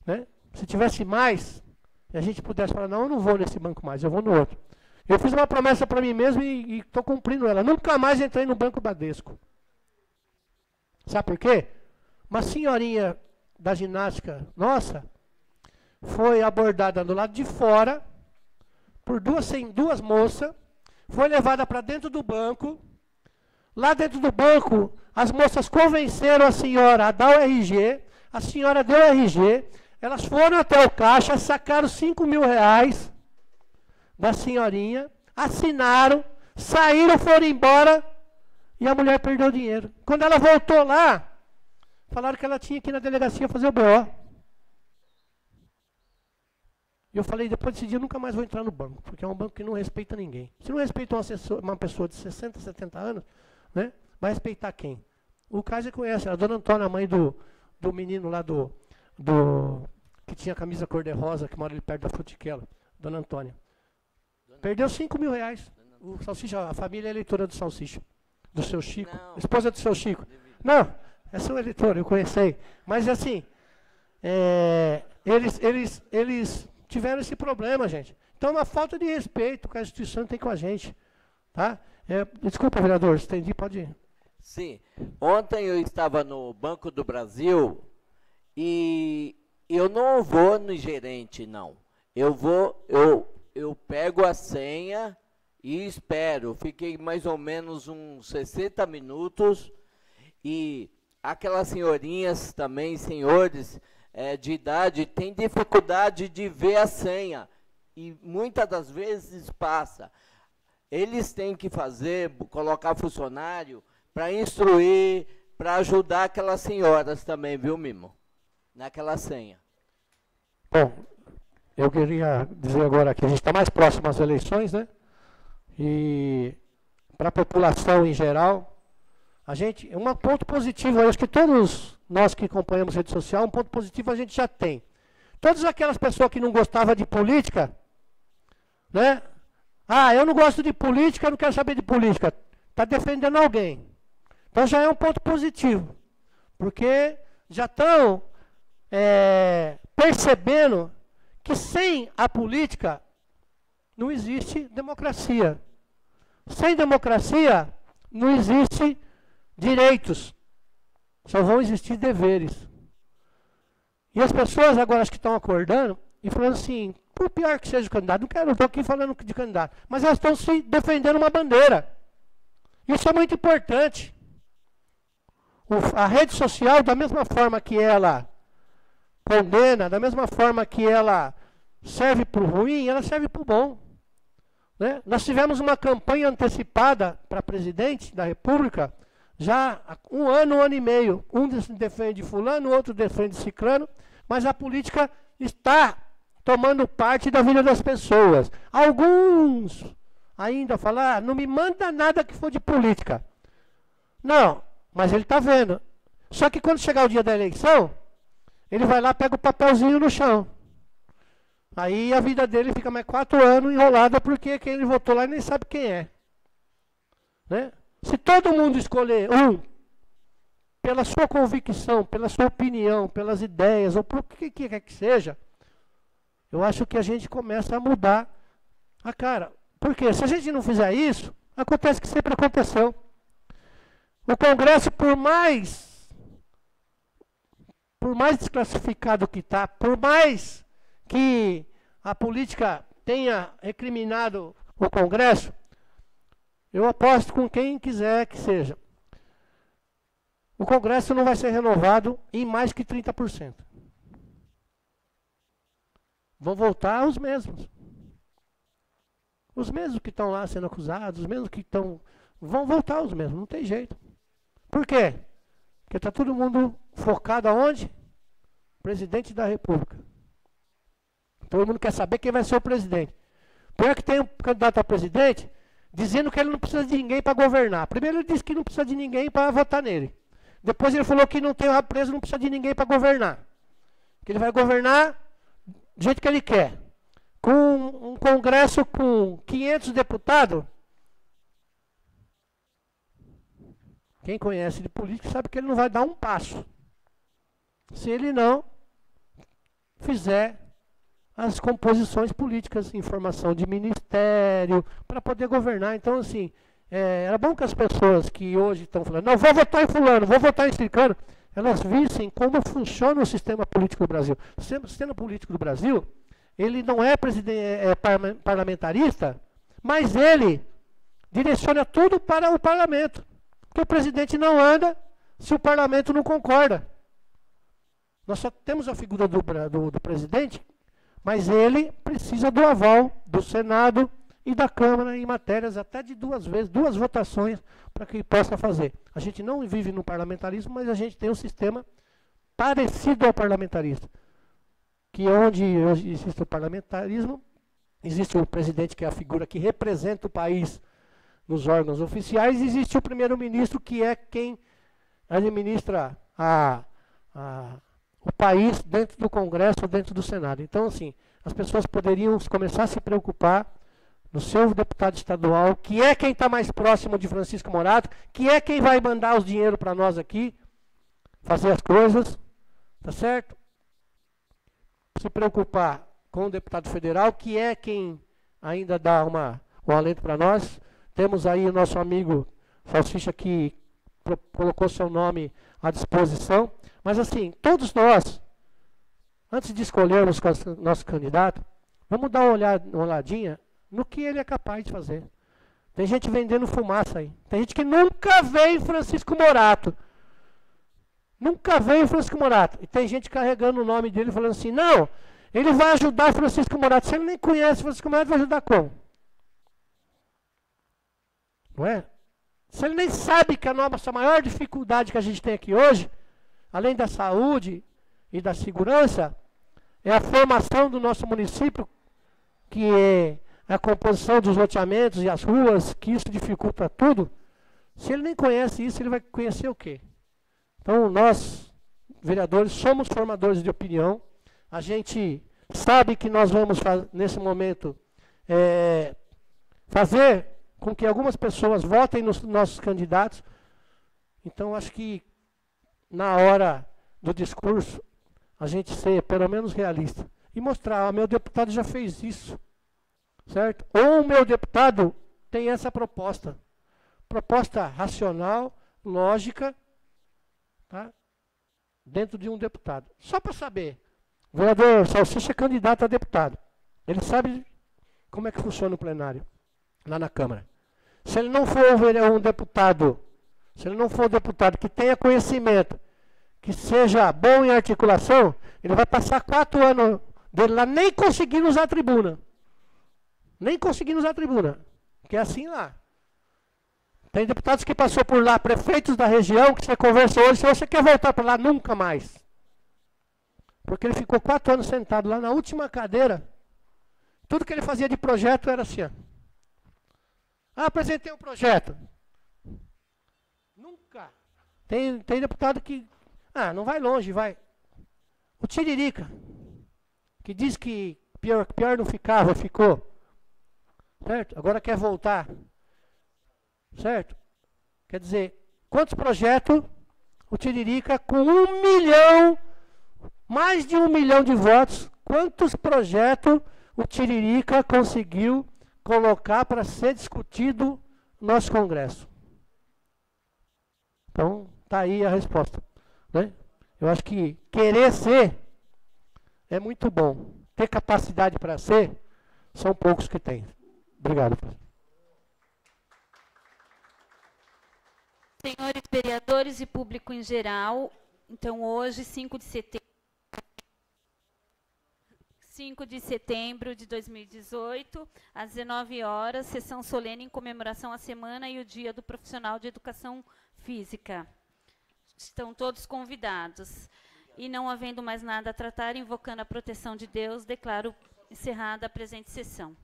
[SPEAKER 4] Né? Se tivesse mais, e a gente pudesse falar, não, eu não vou nesse banco mais, eu vou no outro. Eu fiz uma promessa para mim mesmo e estou cumprindo ela. Nunca mais entrei no Banco Bradesco. Sabe por quê? Uma senhorinha da ginástica nossa foi abordada do lado de fora por duas moças, foi levada para dentro do banco. Lá dentro do banco, as moças convenceram a senhora a dar o RG, a senhora deu o RG, elas foram até o caixa, sacaram 5 mil reais da senhorinha, assinaram, saíram, foram embora e a mulher perdeu o dinheiro. Quando ela voltou lá, falaram que ela tinha que ir na delegacia fazer o BO. E eu falei, depois desse dia eu nunca mais vou entrar no banco, porque é um banco que não respeita ninguém. Se não respeita uma pessoa de 60, 70 anos, né? Vai respeitar quem? O Kaiser conhece, a dona Antônia, a mãe do menino lá que tinha a camisa cor-de-rosa, que mora ali perto da Frutiquela, dona Antônia. Perdeu 5 mil reais. O Salsicha, a família é eleitora do Salsicha, do seu Chico, não, esposa do seu Chico. Não, é seu eleitor, eu conheci. Mas assim, eles tiveram esse problema, gente. Então é uma falta de respeito que a instituição tem com a gente. Tá? Desculpa, vereador, estendi, pode ir.
[SPEAKER 7] Sim. Ontem eu estava no Banco do Brasil e eu não vou no gerente, não. Eu pego a senha e espero. Fiquei mais ou menos uns 60 minutos e aquelas senhorinhas também, senhores de idade, têm dificuldade de ver a senha e muitas das vezes passa. Eles têm que colocar funcionário para instruir, para ajudar aquelas senhoras também, viu, Mimo? Naquela senha.
[SPEAKER 4] Bom, eu queria dizer agora que a gente está mais próximo às eleições, né? E para a população em geral, um ponto positivo, eu acho que todos nós que acompanhamos rede social, um ponto positivo a gente já tem. Todas aquelas pessoas que não gostavam de política, né? Ah, eu não gosto de política, eu não quero saber de política. Está defendendo alguém. Então já é um ponto positivo. Porque já estão percebendo que sem a política não existe democracia. Sem democracia não existe direitos. Só vão existir deveres. E as pessoas agora que estão acordando e falando assim, por pior que seja o candidato, não estou aqui falando de candidato, mas elas estão se defendendo uma bandeira. Isso é muito importante. A rede social, da mesma forma que ela condena, da mesma forma que ela serve para o ruim, ela serve para o bom. Né? Nós tivemos uma campanha antecipada para presidente da República, já há um ano e meio. Um defende fulano, o outro defende ciclano, mas a política está tomando parte da vida das pessoas. Alguns ainda falam, não me manda nada que for de política. Não, mas ele está vendo. Só que quando chegar o dia da eleição, ele vai lá, pega o papelzinho no chão. Aí a vida dele fica mais 4 anos enrolada, porque quem ele votou lá nem sabe quem é. Né? Se todo mundo escolher pela sua convicção, pela sua opinião, pelas ideias, ou por que quer que seja, eu acho que a gente começa a mudar a cara. Porque se a gente não fizer isso, acontece o que sempre aconteceu. O Congresso, por mais desclassificado que está, por mais que a política tenha recriminado o Congresso, eu aposto com quem quiser que seja. O Congresso não vai ser renovado em mais que 30%. Vão voltar os mesmos. Os mesmos que estão lá sendo acusados, os mesmos que estão... Vão voltar os mesmos, não tem jeito. Por quê? Porque está todo mundo focado aonde? Presidente da República. Todo mundo quer saber quem vai ser o presidente. Pior que tem um candidato a presidente dizendo que ele não precisa de ninguém para governar. Primeiro ele disse que não precisa de ninguém para votar nele. Depois ele falou que não tem o preso, não precisa de ninguém para governar. Que ele vai governar do jeito que ele quer. Com um Congresso com 500 deputados. Quem conhece de política sabe que ele não vai dar um passo. Se ele não fizer as composições políticas, informação de ministério, para poder governar. Então, assim, era bom que as pessoas que hoje estão falando, não, vou votar em fulano, vou votar em ciclano, elas vissem como funciona o sistema político do Brasil. O sistema político do Brasil, ele não é parlamentarista, mas ele direciona tudo para o parlamento. Porque o presidente não anda se o parlamento não concorda. Nós só temos a figura do presidente, mas ele precisa do aval do Senado e da Câmara em matérias até de 2 vezes, 2 votações para que possa fazer. A gente não vive no parlamentarismo, mas a gente tem um sistema parecido ao parlamentarista. Que onde existe o parlamentarismo, existe o presidente, que é a figura que representa o país nos órgãos oficiais, e existe o primeiro-ministro, que é quem administra o país dentro do Congresso, dentro do Senado. Então, assim, as pessoas poderiam começar a se preocupar no seu deputado estadual, que é quem está mais próximo de Francisco Morato, que é quem vai mandar os dinheiro para nós aqui, fazer as coisas, tá certo? Se preocupar com o deputado federal, que é quem ainda dá um alento para nós. Temos aí o nosso amigo Salsicha, que colocou seu nome à disposição. Mas assim, todos nós, antes de escolhermos nosso candidato, vamos dar uma olhadinha no que ele é capaz de fazer. Tem gente vendendo fumaça aí. Tem gente que nunca veio Francisco Morato. Nunca veio Francisco Morato. E tem gente carregando o nome dele falando assim, não, ele vai ajudar Francisco Morato. Se ele nem conhece Francisco Morato, vai ajudar como? Não é? Se ele nem sabe que a nossa maior dificuldade que a gente tem aqui hoje, além da saúde e da segurança, é a formação do nosso município, que é a composição dos loteamentos e as ruas, que isso dificulta tudo. Se ele nem conhece isso, ele vai conhecer o quê? Então, nós, vereadores, somos formadores de opinião. A gente sabe que nós vamos, nesse momento, fazer com que algumas pessoas votem nos nossos candidatos. Então, acho que na hora do discurso, a gente ser pelo menos realista e mostrar, meu deputado já fez isso, certo? Ou o meu deputado tem essa proposta racional, lógica, tá? Dentro de um deputado. Só para saber, o vereador Salsicha é candidato a deputado. Ele sabe como é que funciona o plenário lá na Câmara. Se ele não for um deputado, que tenha conhecimento, que seja bom em articulação, ele vai passar 4 anos dele lá nem conseguindo usar a tribuna. Nem conseguindo usar a tribuna. Que é assim lá. Tem deputados que passou por lá, prefeitos da região, que você conversa hoje, se você quer voltar para lá, nunca mais. Porque ele ficou 4 anos sentado lá na última cadeira. Tudo que ele fazia de projeto era assim, ó. Apresentei um projeto. Nunca. Tem deputado que... não vai longe, vai. O Tiririca, que diz que pior não ficava, ficou. Certo? Agora quer voltar. Certo? Quer dizer, quantos projetos o Tiririca, com 1 milhão, mais de 1 milhão de votos, quantos projetos o Tiririca conseguiu colocar para ser discutido no nosso Congresso. Então, está aí a resposta. Né? Eu acho que querer ser é muito bom. Ter capacidade para ser, são poucos que têm. Obrigado, professor.
[SPEAKER 6] Senhores vereadores e público em geral, então hoje, 5 de setembro de 2018, às 19 horas, sessão solene em comemoração à semana e o dia do profissional de educação física. Estão todos convidados. E não havendo mais nada a tratar, invocando a proteção de Deus, declaro encerrada a presente sessão.